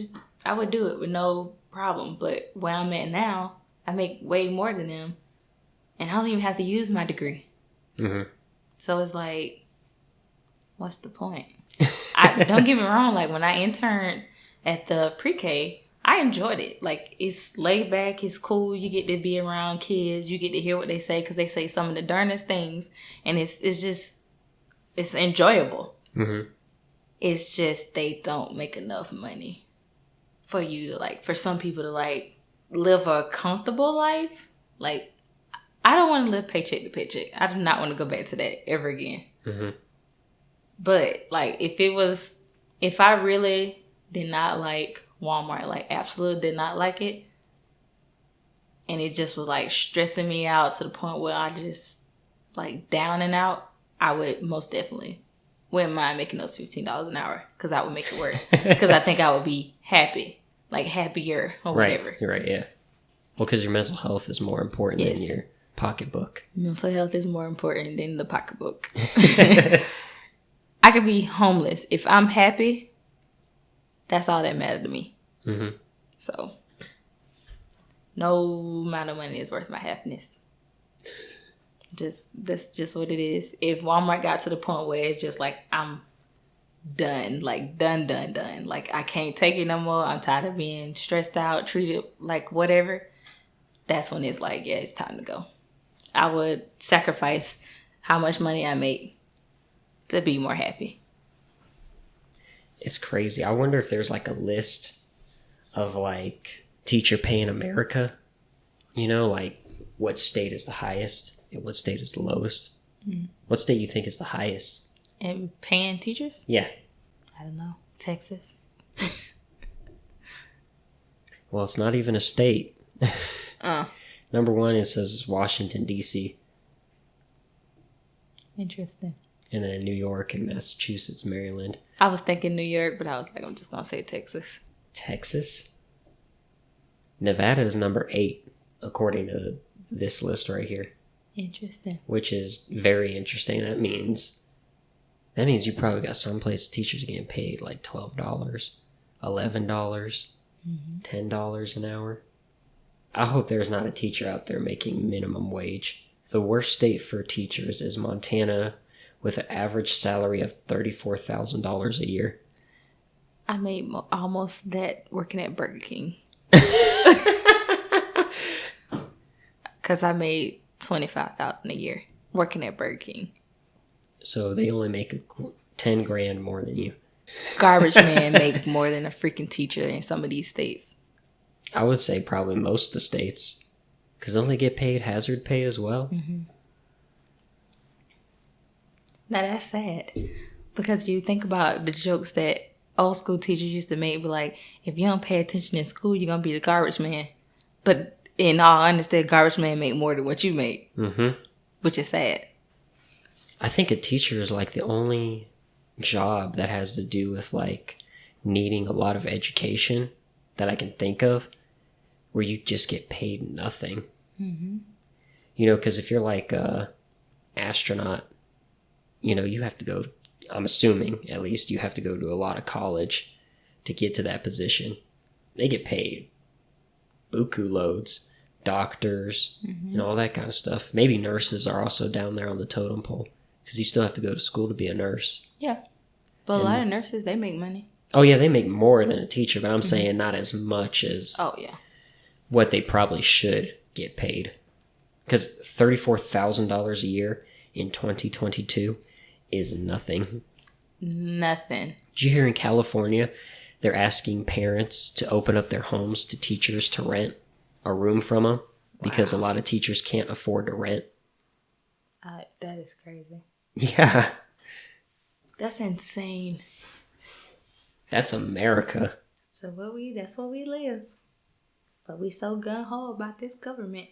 do it with no problem. But where I'm at now, I make way more than them, and I don't even have to use my degree. Mm-hmm. So it's like, what's the point? Don't get me wrong. Like when I interned at the pre-K, I enjoyed it. Like it's laid back, it's cool. You get to be around kids. You get to hear what they say because they say some of the darnest things, and it's enjoyable. Mm-hmm. It's just they don't make enough money for you to for some people to live a comfortable life. Like I don't want to live paycheck to paycheck. I do not want to go back to that ever again. Mm-hmm. But if I really did not like Walmart, absolutely did not like it, and it just was stressing me out to the point where I just down and out, I would most definitely wouldn't mind making those $15 an hour because I would make it work. Because I think I would be happy, happier or whatever. You're right, yeah. Well, because your mental health is more important Yes. than your pocketbook. Mental health is more important than the pocketbook. I could be homeless. If I'm happy, that's all that matters to me. Mm-hmm. So, no amount of money is worth my happiness. That's just what it is. If Walmart got to the point where it's just I'm done, done. I can't take it no more. I'm tired of being stressed out, treated whatever. That's when it's yeah, it's time to go. I would sacrifice how much money I make to be more happy. It's crazy. I wonder if there's a list of teacher pay in America. You know, what state is the highest and what state is the lowest. Mm. What state you think is the highest? And paying teachers? Yeah. I don't know. Texas. Well, it's not even a state. Number one, it says Washington, D.C. Interesting. And then New York and Massachusetts, Maryland. I was thinking New York, but I was I'm just going to say Texas. Texas? Nevada is number 8, according to this list right here. Interesting. Which is very interesting. That means you probably got some place teachers getting paid $12, $11, $10 an hour. I hope there's not a teacher out there making minimum wage. The worst state for teachers is Montana, with an average salary of $34,000 a year. I made almost that working at Burger King. Because I made $25,000 a year working at Burger King. So they only make $10,000 more than you. Garbage man make more than a freaking teacher in some of these states. I would say probably most of the states. Because don't they get paid hazard pay as well? Mm-hmm. Now that's sad. Because you think about the jokes that old school teachers used to make, be if you don't pay attention in school, you're going to be the garbage man. But in all honesty, garbage man make more than what you make. Mm-hmm. Which is sad. I think a teacher is the only job that has to do with needing a lot of education that I can think of, where you just get paid nothing. Mm-hmm. You know, because if you're a astronaut, you have to go, I'm assuming at least, you have to go to a lot of college to get to that position. They get paid buku loads. Doctors, and all that kind of stuff. Maybe nurses are also down there on the totem pole, because you still have to go to school to be a nurse. Yeah. But a lot of nurses, they make money. Oh, yeah, they make more than a teacher, but I'm saying not as much as what they probably should get paid. Because $34,000 a year in 2022 is nothing. Nothing. Did you hear in California, they're asking parents to open up their homes to teachers to rent a room from them? Because a lot of teachers can't afford to rent. That is crazy. Yeah. That's insane. That's America. So that's what we live. But we so gung-ho about this government.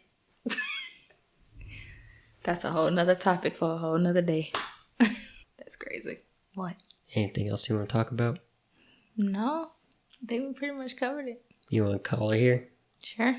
That's a whole nother topic for a whole nother day. That's crazy. What? Anything else you want to talk about? No, I think we pretty much covered it. You want to call it here? Sure.